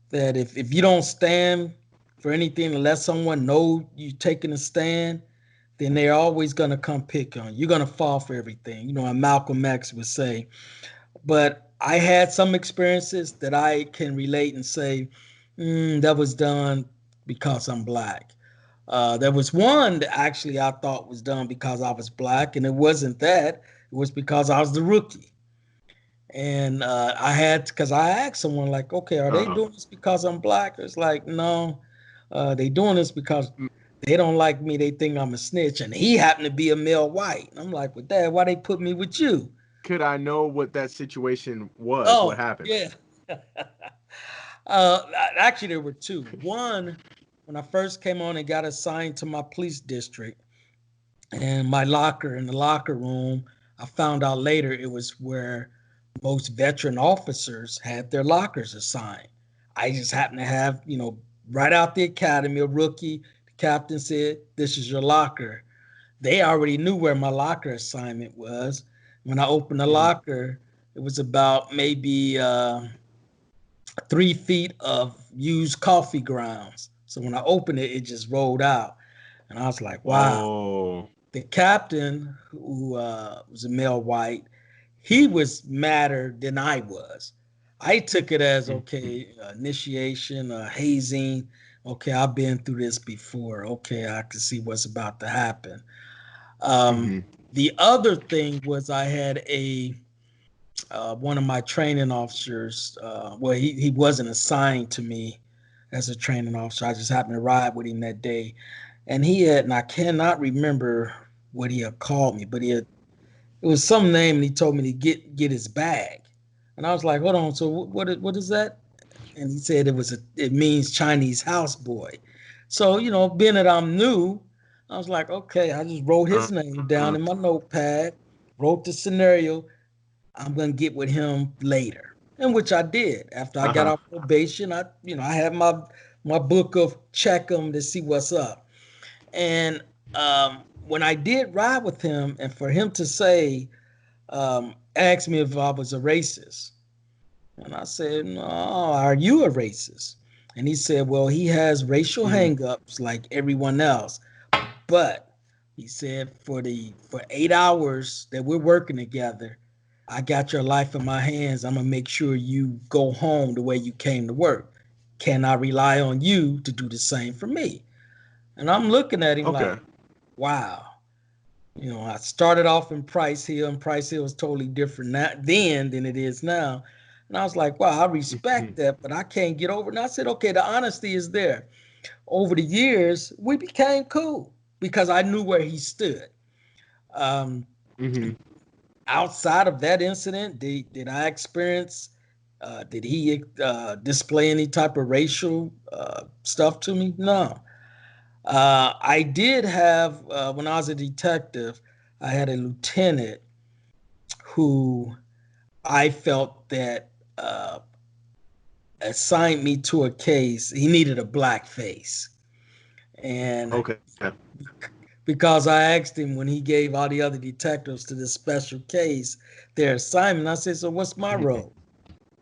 that if you don't stand for anything and let someone know you taking a stand, then they're always going to come pick on you. You're going to fall for everything. And Malcolm X would say. But I had some experiences that I can relate and say, that was done because I'm black. There was one that actually I thought was done because I was black, and it wasn't that. It was because I was the rookie. And I had, because I asked someone, like, okay, are they Uh-huh. doing this because I'm black? It's like, no, they doing this because Mm. they don't like me. They think I'm a snitch. And he happened to be a male white. And I'm like, well, Dad, why they put me with you? Could I know what that situation was? What Oh, happened? yeah. Actually, there were two. One, when I first came on and got assigned to my police district, and my locker in the locker room, I found out later it was where most veteran officers had their lockers assigned. I just happened to have, right out the academy, a rookie. The captain said, "This is your locker." They already knew where my locker assignment was. When I opened the Mm-hmm. locker, it was about maybe 3 feet of used coffee grounds. So when I opened it, it just rolled out. And I was like, wow. Oh. The captain, who was a male white, he was madder than I was. I took it as, Mm-hmm. okay, initiation, hazing. Okay, I've been through this before. Okay, I can see what's about to happen. Um, Mm-hmm. the other thing was I had one of my training officers. Well, he wasn't assigned to me as a training officer. I just happened to ride with him that day, and and I cannot remember what he had called me, but it was some name, and he told me to get his bag, and I was like, hold on, so what is that? And he said it means Chinese houseboy. So being that I'm new, I was like, okay, I just wrote his name down Uh-huh. in my notepad, wrote the scenario. I'm gonna get with him later, and which I did. After I got Uh-huh. off probation, I had my book of check them to see what's up. And when I did ride with him, and for him to say, ask me if I was a racist, and I said, no, are you a racist? And he said, well, he has racial Mm-hmm. hangups like everyone else, but he said for 8 hours that we're working together, I got your life in my hands. I'm gonna make sure you go home the way you came to work. Can I rely on you to do the same for me? And I'm looking at him like, Okay. wow. I started off in Price Hill, and Price Hill was totally different then than it is now. And I was like, wow, I Mm-hmm. respect that, but I can't get over it. And I said, okay, the honesty is there. Over the years, we became cool because I knew where he stood. Um, Mm-hmm. Outside of that incident, did I experience? Did he display any type of racial stuff to me? No. I did have, when I was a detective, I had a lieutenant who I felt that assigned me to a case. He needed a black face. And Okay. because I asked him when he gave all the other detectives to this special case their assignment, I said, so what's my role?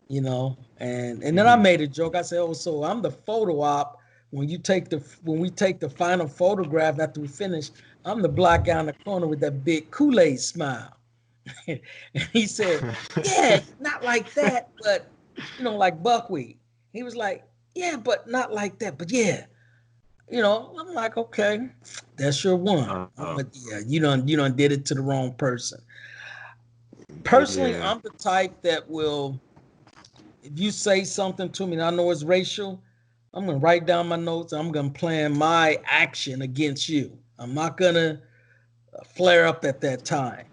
And then I made a joke. I said, oh, so I'm the photo op. When we take the final photograph after we finish, I'm the black guy in the corner with that big Kool-Aid smile. And he said, yeah, not like that, but like buckwheat. He was like, yeah, but not like that, but yeah. I'm like, okay, that's your one. Yeah, you done did it to the wrong person. Personally, Yeah. I'm the type that will, if you say something to me and I know it's racial, I'm gonna write down my notes. I'm gonna plan my action against you. I'm not gonna flare up at that time,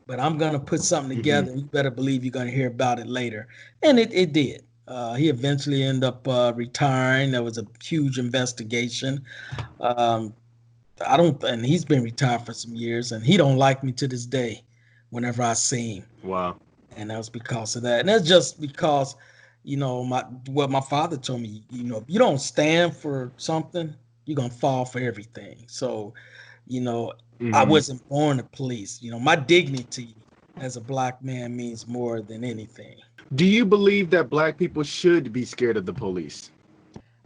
but I'm gonna put something together, and you better believe you're gonna hear about it later. And it did. He eventually ended up retiring. There was a huge investigation. Um, and he's been retired for some years, and he don't like me to this day. Whenever I see him, Wow. and that was because of that. And that's just because, what my father told me. If you don't stand for something, you're gonna fall for everything. So, you know, I wasn't born a police. My dignity as a black man means more than anything. Do you believe that black people should be scared of the police?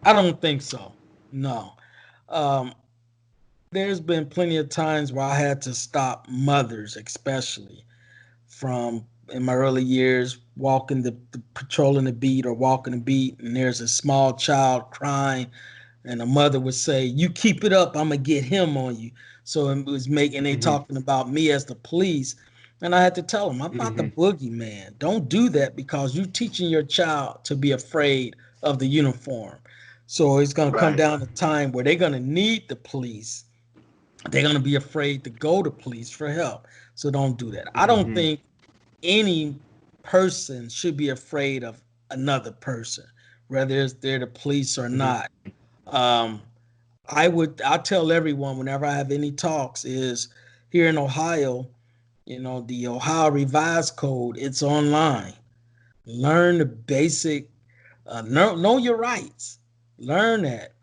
I don't think so. No. Um, there's been plenty of times where I had to stop mothers, especially from in my early years, walking the patrolling the beat or walking the beat, and there's a small child crying, and a mother would say, "You keep it up, I'm gonna get him on you." So it was making they talking about me as the police, and I had to tell them, "I'm not the boogeyman. Don't do that because you're teaching your child to be afraid of the uniform." So it's gonna come Right. down to time where they're gonna need the police. They're gonna be afraid to go to police for help. So don't do that. I don't think any person should be afraid of another person, whether they're the police or not. Um, I'll tell everyone whenever I have any talks is here in Ohio, the Ohio Revised Code, it's online. Learn the basic, know your rights, learn that.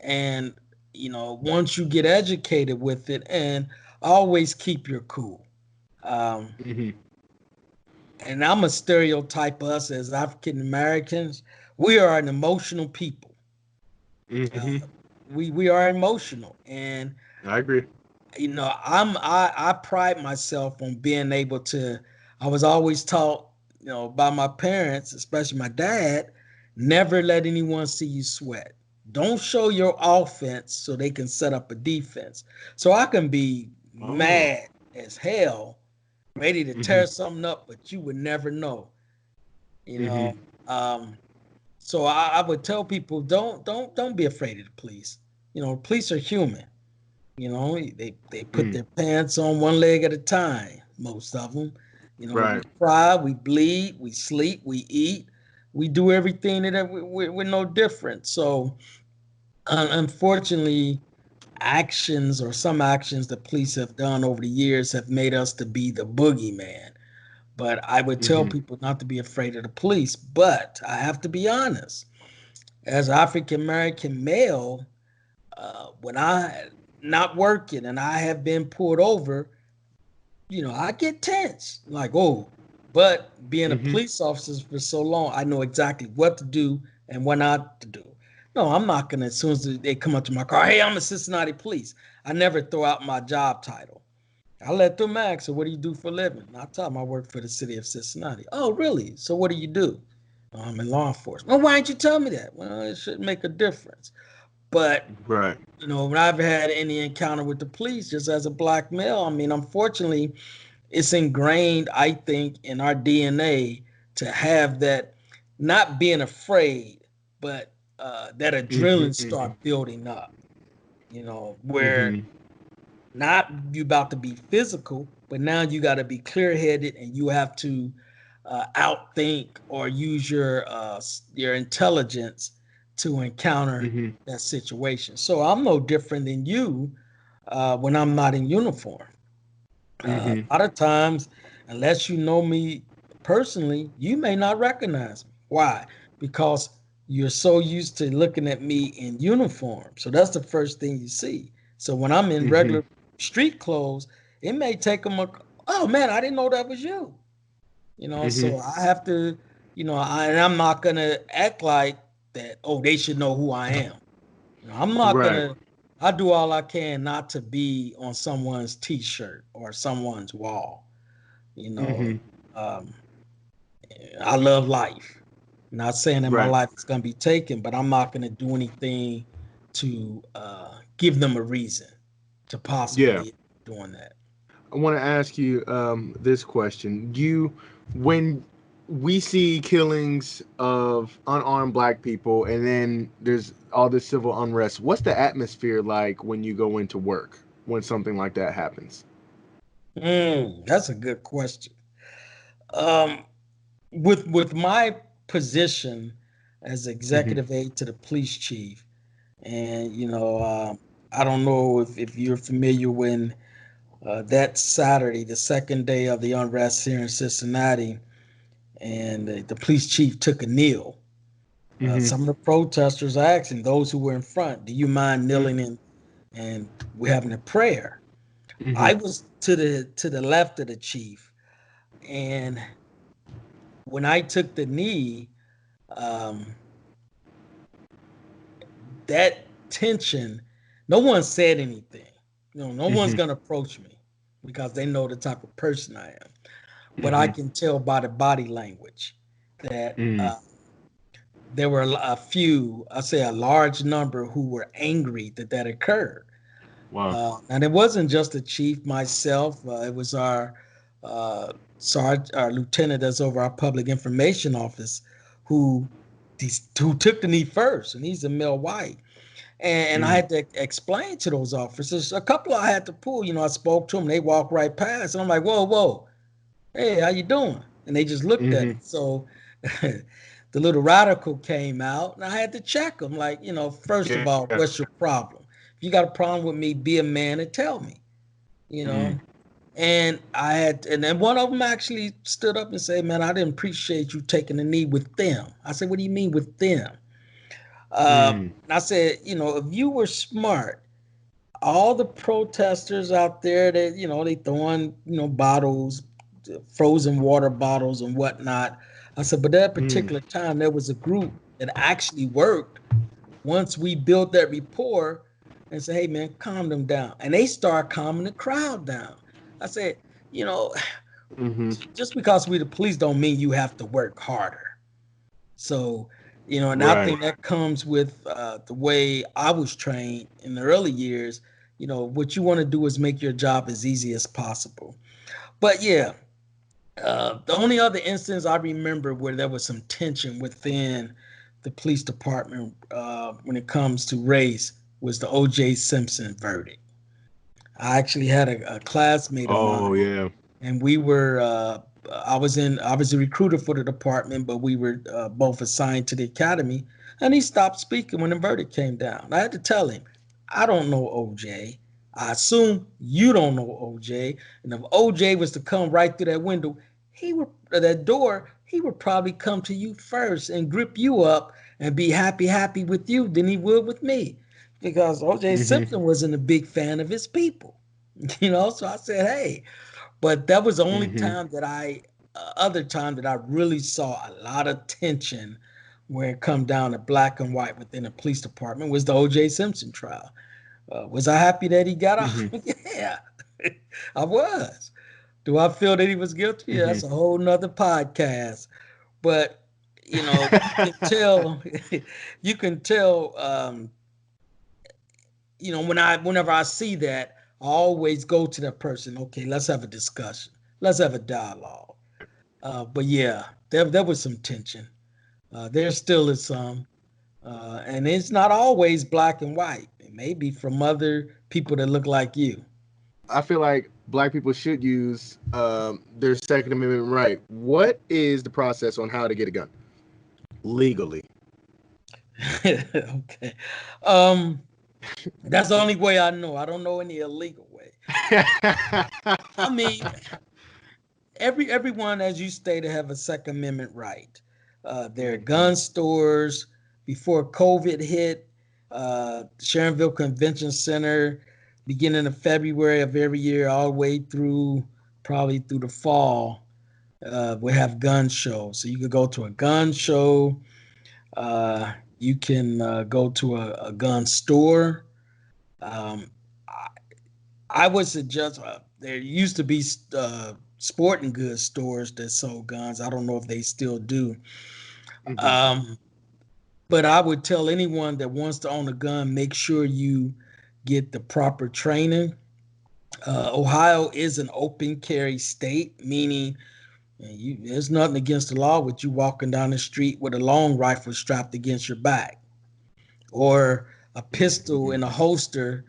And, once you get educated with it, and always keep your cool. Um, and I'm a stereotype us as African Americans. We are an emotional people. Uh, we are emotional, and I agree. I pride myself on being able to. I was always taught, by my parents, especially my dad, never let anyone see you sweat. Don't show your offense so they can set up a defense. So I can be Oh. mad as hell, ready to tear something up, but you would never know. You know. Um, so I would tell people, don't be afraid of the police. Police are human. They put their pants on one leg at a time, most of them. We Right. cry, we bleed, we sleep, we eat, we do everything that we're no different. So, unfortunately, actions or some actions the police have done over the years have made us to be the boogeyman. But I would tell people not to be afraid of the police. But I have to be honest, as African American male, when I not working and I have been pulled over, I get tense. Like, oh, but being a police officer for so long, I know exactly what to do and what not to do. No, I'm not gonna, as soon as they come up to my car, hey, I'm a Cincinnati police. I never throw out my job title. I let them ask, so what do you do for a living? And I tell them I work for the city of Cincinnati. Oh, really? So what do you do? "Oh, I'm in law enforcement." Well, why didn't you tell me that? Well, it shouldn't make a difference. But Right. when I've had any encounter with the police, just as a black male, I mean, unfortunately, it's ingrained, I think, in our DNA to have that, not being afraid, but that adrenaline start building up. Where not you about to be physical, but now you got to be clear headed, and you have to outthink or use your intelligence to encounter Mm-hmm. that situation. So I'm no different than you when I'm not in uniform. Mm-hmm. A lot of times, unless you know me personally, you may not recognize me. Why? Because you're so used to looking at me in uniform. So that's the first thing you see. So when I'm in Mm-hmm. regular street clothes, it may take them oh man, I didn't know that was you. Mm-hmm. So I have to, and I'm not gonna act like that. Oh, they should know who I am. I'm not Right. gonna. I do all I can not to be on someone's T-shirt or someone's wall. You know, Mm-hmm. um, I love life. Not saying that my Right. life is gonna be taken, but I'm not gonna do anything to give them a reason to Yeah. possibly doing that. I want to ask you this question. When we see killings of unarmed black people and then there's all this civil unrest, what's the atmosphere like when you go into work when something like that happens? That's a good question. Um, with my position as Mm-hmm. executive aide to the police chief, and I don't know if you're familiar when that Saturday, the second day of the unrest here in Cincinnati, and the police chief took a kneel. Mm-hmm. Some of the protesters asked, and those who were in front, do you mind kneeling in and we're having a prayer? Mm-hmm. I was to the left of the chief, and when I took the knee, um, that tension, no one said anything. No one's Mm-hmm. gonna approach me because they know the type of person I am. But I Mm-hmm. can tell by the body language that Mm-hmm. there were a few, I say a large number, who were angry that that occurred. Wow. And it wasn't just the chief, myself. It was our our lieutenant that's over our public information office who who took the knee first, and he's a male white. And I Mm-hmm. had to explain to those officers. A couple I had to pull. I spoke to them. They walked right past, and I'm like, "Whoa, whoa, hey, how you doing?" And they just looked at Mm-hmm. me. So the little radical came out, and I had to check them. Like, first of Yeah. all, what's your problem? If you got a problem with me, be a man and tell me. You Mm-hmm. know. And then one of them actually stood up and said, "Man, I didn't appreciate you taking the knee with them." I said, "What do you mean with them?" Mm-hmm. And I said, if you were smart, all the protesters out there that they throwing bottles, frozen water bottles and whatnot. I said, but that Mm-hmm. particular time there was a group that actually worked. Once we built that rapport and said, hey man, calm them down, and they start calming the crowd down. I said, you know, Mm-hmm. just because we the police don't mean you have to work harder. So, and I Right. think that comes with the way I was trained in the early years. What you want to do is make your job as easy as possible. But yeah, the only other instance I remember where there was some tension within the police department when it comes to race was the O.J. Simpson verdict. I actually had a classmate of Oh mine, yeah. and we were I was a recruiter for the department, but we were both assigned to the academy, and he stopped speaking when the verdict came down. I had to tell him, I don't know OJ. I assume you don't know OJ, and if OJ was to come right through that window, that door, he would probably come to you first and grip you up and be happy with you than he would with me, because OJ Mm-hmm. Simpson wasn't a big fan of his people. So I said, hey, but that was the only Mm-hmm. time that other time that I really saw a lot of tension when it come down to black and white within the police department was the O.J. Simpson trial. Was I happy that he got Mm-hmm. off? Yeah, I was. Do I feel that he was guilty? Yeah, Mm-hmm. that's a whole nother podcast. But you can tell, you can tell. Whenever I see that, I always go to that person. Okay, let's have a discussion. Let's have a dialogue. But yeah, there was some tension. There still is some, and it's not always black and white. It may be from other people that look like you. I feel like Black people should use their Second Amendment right. What is the process on how to get a gun legally? Okay. Um, that's the only way I know. I don't know any illegal way. I mean, everyone, as you stated, have a Second Amendment right. There are gun stores. Before COVID hit, Sharonville Convention Center, beginning of February of every year, all the way through probably through the fall, we have gun shows. So you could go to a gun show. You can go to a gun store. Um, I, I would suggest there used to be sporting goods stores that sold guns. I don't know if they still do. Um, but I would tell anyone that wants to own a gun, make sure you get the proper training. Ohio is an open carry state, meaning there's nothing against the law with you walking down the street with a long rifle strapped against your back or a pistol in a holster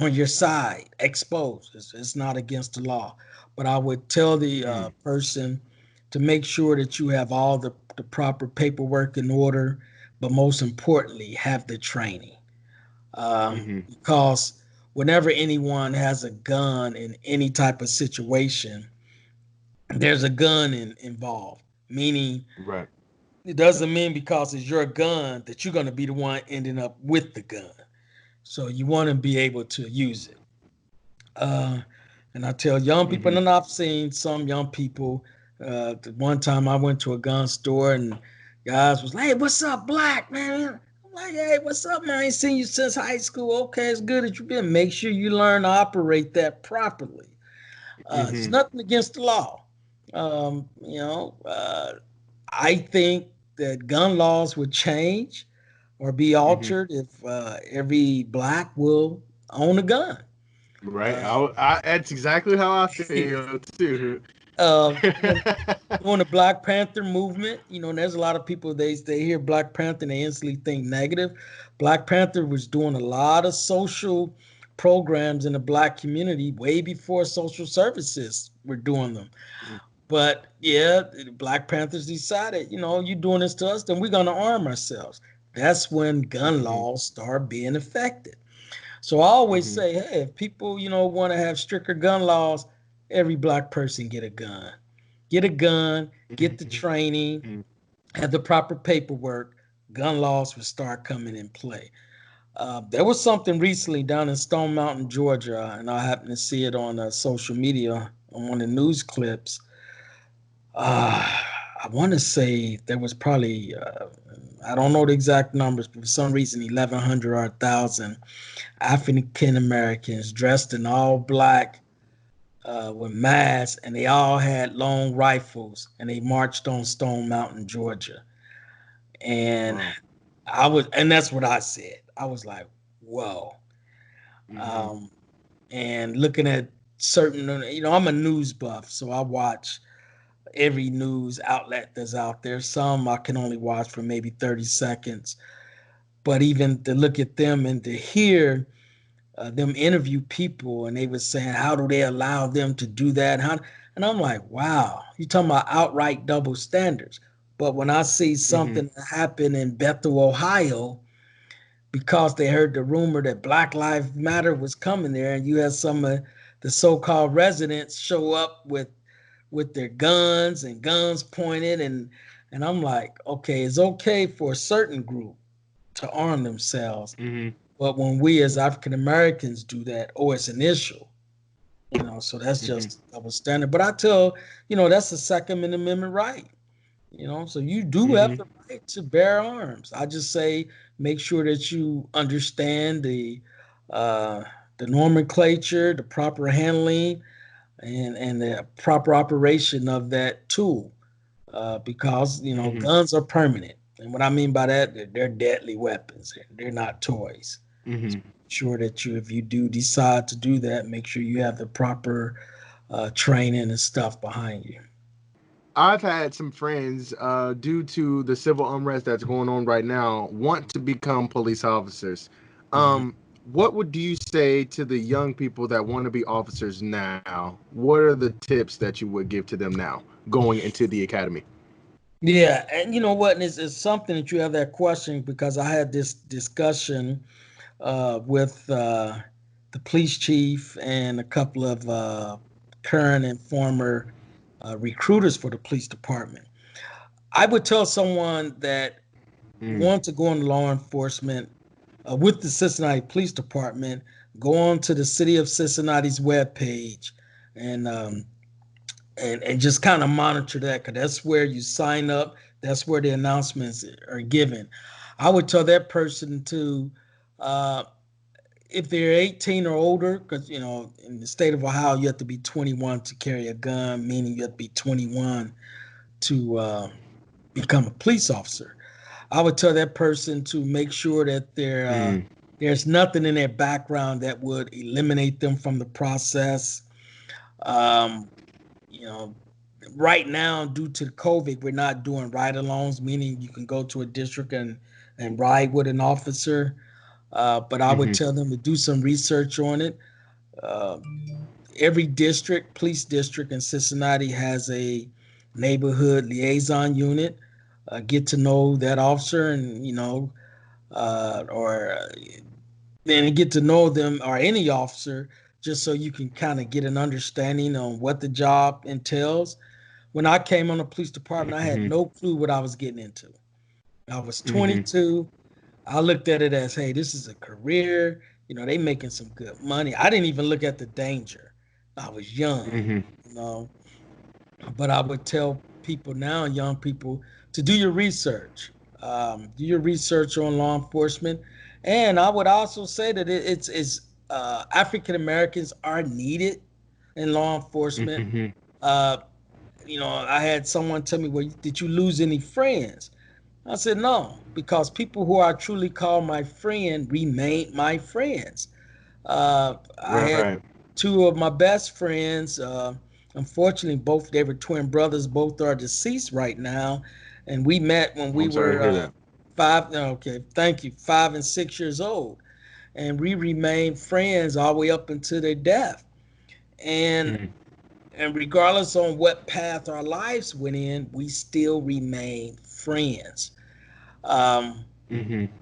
on your side exposed. It's not against the law. But I would tell the person to make sure that you have all the proper paperwork in order, but most importantly, have the training. Because whenever anyone has a gun in any type of situation, there's a gun involved, meaning Right. it doesn't mean because it's your gun that you're going to be the one ending up with the gun. So you want to be able to use it. Uh, and I tell young people, and I've seen some young people. One time I went to a gun store and guys was like, "Hey, what's up, Black man?" I'm like, "Hey, what's up, man? I ain't seen you since high school. Okay, it's good that you've been. Make sure you learn to operate that properly. It's nothing against the law. Um, you know, uh, I think that gun laws would change or be altered if every Black will own a gun. Right. Uh, That's exactly how I feel too. when during the Black Panther movement, and there's a lot of people they hear Black Panther and they instantly think negative. Black Panther was doing a lot of social programs in the Black community way before social services were doing them. But yeah, the Black Panthers decided, you're doing this to us, then we're gonna arm ourselves. That's when gun laws start being affected. So I always say, hey, if people, want to have stricter gun laws, every Black person get a gun. Get a gun, get the training, have the proper paperwork. Gun laws will start coming in play. There was something recently down in Stone Mountain, Georgia, and I happened to see it on social media on one of the news clips. I want to say there was probably, I don't know the exact numbers, but for some reason, 1,100 or 1,000 African Americans dressed in all black with masks, and they all had long rifles, and they marched on Stone Mountain, Georgia. And Wow. and that's what I said. I was like, whoa. Um, and looking at certain, I'm a news buff, so I watch every news outlet that's out there. Some I can only watch for maybe 30 seconds. But even to look at them and to hear them interview people, and they were saying, how do they allow them to do that? And I'm like, wow, you're talking about outright double standards. But when I see something happen in Bethel, Ohio, because they heard the rumor that Black Lives Matter was coming there, and you had some of the so-called residents show up with their guns and guns pointed, and I'm like, okay, it's okay for a certain group to arm themselves, but when we as African Americans do that, oh, it's an issue, so that's just double standard. But I tell, that's the Second Amendment right, so you do have the right to bear arms. I just say make sure that you understand uh, the nomenclature, the proper handling, and the proper operation of that tool, because guns are permanent. And what I mean by that, they're deadly weapons. They're not toys. So make sure that if you do decide to do that, make sure you have the proper training and stuff behind you. I've had some friends, due to the civil unrest that's going on right now, want to become police officers. Mhm. Um, what would you say to the young people that want to be officers now? What are the tips that you would give to them now going into the academy? Yeah, and you know what? And it's something that you have that question because I had this discussion with the police chief and a couple of current and former recruiters for the police department. I would tell someone that wants to go into law enforcement with the Cincinnati Police Department, go on to the City of Cincinnati's webpage and and just kind of monitor that because that's where you sign up. That's where the announcements are given. I would tell that person to, uh, if they're 18 or older, because in the state of Ohio you have to be 21 to carry a gun, meaning you have to be 21 to become a police officer. I would tell that person to make sure that there's nothing in their background that would eliminate them from the process. Um, you know, right now, due to COVID, we're not doing ride-alongs, meaning you can go to a district and ride with an officer. But I would tell them to do some research on it. Uh, every police district in Cincinnati has a neighborhood liaison unit. Get to know that officer, and or then get to know them or any officer, just so you can kind of get an understanding on what the job entails. When I came on the police department, I had no clue what I was getting into. I was 22. I looked at it as, hey, this is a career. They making some good money. I didn't even look at the danger. I was young, you know. But I would tell people now, young people, to do your research. Do your research on law enforcement. And I would also say that it's African Americans are needed in law enforcement. Uh, I had someone tell me, well, did you lose any friends? I said, no, because people who I truly call my friend remain my friends. I had Right. two of my best friends. Unfortunately, both they were twin brothers. Both are deceased right now, and we met when we I'm sorry to were hear that. five. Okay, thank you. 5 and 6 years old, and we remained friends all the way up until their death. And and regardless on what path our lives went in, we still remain friends. Um,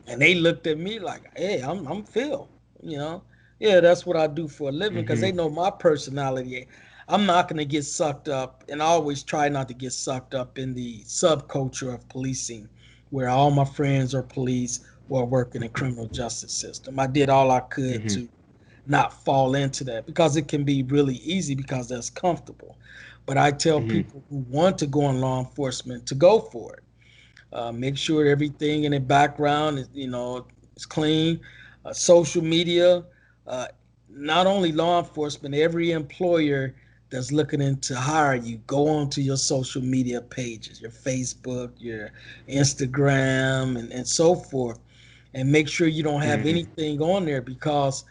and they looked at me like, "Hey, I'm Phill," you know. Yeah, that's what I do for a living because they know my personality. I'm not gonna get sucked up, and I always try not to get sucked up in the subculture of policing, where all my friends are police or work in the criminal justice system. I did all I could to not fall into that because it can be really easy because that's comfortable. But I tell people who want to go in law enforcement to go for it. Make sure everything in the background is clean. Social media, uh, not only law enforcement, every employer that's looking into hire you, go onto your social media pages, your Facebook, your Instagram, and so forth, and make sure you don't have anything on there because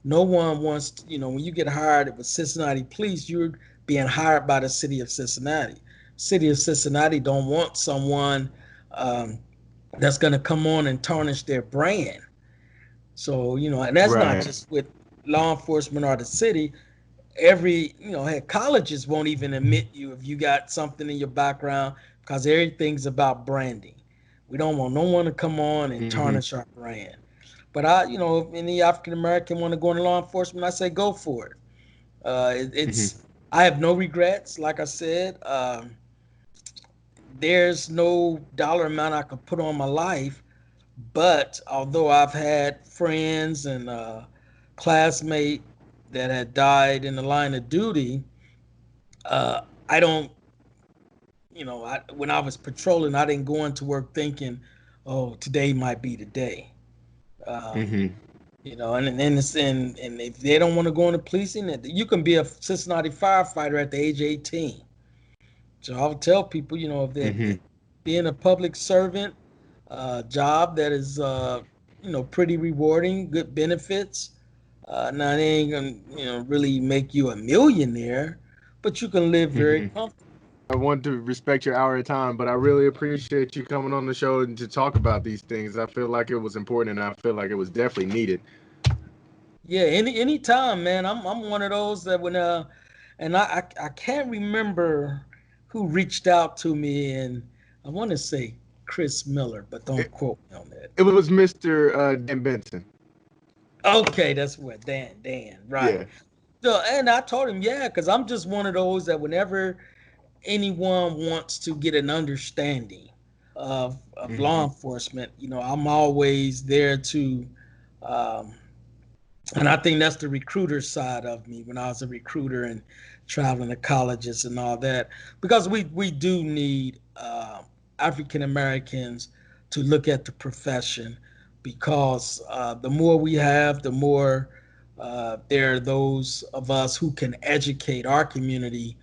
no one wants to, when you get hired with Cincinnati Police, you're being hired by the city of Cincinnati. City of Cincinnati don't want someone um, that's going to come on and tarnish their brand. So, and that's not Right. just with law enforcement or the city. Every, heck, colleges won't even admit you if you got something in your background because everything's about branding. We don't want no one to come on and tarnish our brand. But if any African American want to go into law enforcement, I say go for it. It's I have no regrets. Like I said, there's no dollar amount I could put on my life. But although I've had friends and classmate that had died in the line of duty, I don't, when I was patrolling, I didn't go into work thinking, oh, today might be the day. Um, and if they don't want to go into policing, you can be a Cincinnati firefighter at the age of 18. So I'll tell people, if they being a public servant, job that is, pretty rewarding, good benefits. Now they ain't gonna, really make you a millionaire, but you can live very comfortably. I want to respect your hour of time, but I really appreciate you coming on the show and to talk about these things. I feel like it was important and I feel like it was definitely needed. Yeah, any time, man. I'm one of those that when and I can't remember who reached out to me, and I want to say Chris Miller, but don't It, quote me on that. it was Mr. Dan Benson. Okay, that's what Dan, right. Yeah. So, and I told him, yeah, because I'm just one of those that whenever anyone wants to get an understanding of law Hmm. enforcement, I'm always there to and I think that's the recruiter side of me when I was a recruiter and traveling to colleges and all that, because we do need African Americans to look at the profession, because the more we have, the more there are those of us who can educate our community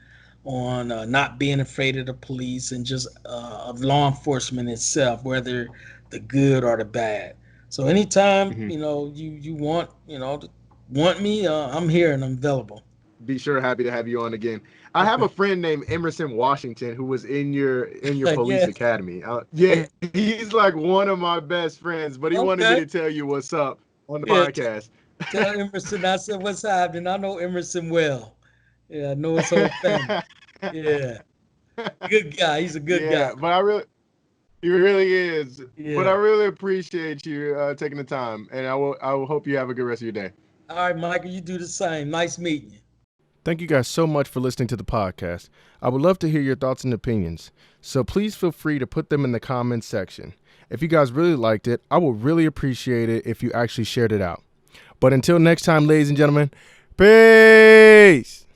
on not being afraid of the police and just of law enforcement itself, whether the good or the bad. So anytime Hmm. you want want me, I'm here and I'm available. Be sure, happy to have you on again. I have Okay. a friend named Emerson Washington who was in your police Yes. academy. Yeah, he's like one of my best friends, but he wanted me Okay. to tell you what's up on the Yeah. podcast. Tell Emerson I said what's happening. I know Emerson well. Yeah, I know his whole family. Yeah. Good guy. He's a good guy. Yeah, but he really is. But I Yeah. really appreciate you taking the time, and I will hope you have a good rest of your day. All right, Michael, you do the same. Nice meeting you. Thank you guys so much for listening to the podcast. I would love to hear your thoughts and opinions, so please feel free to put them in the comments section. If you guys really liked it, I would really appreciate it if you actually shared it out. But until next time, ladies and gentlemen, peace!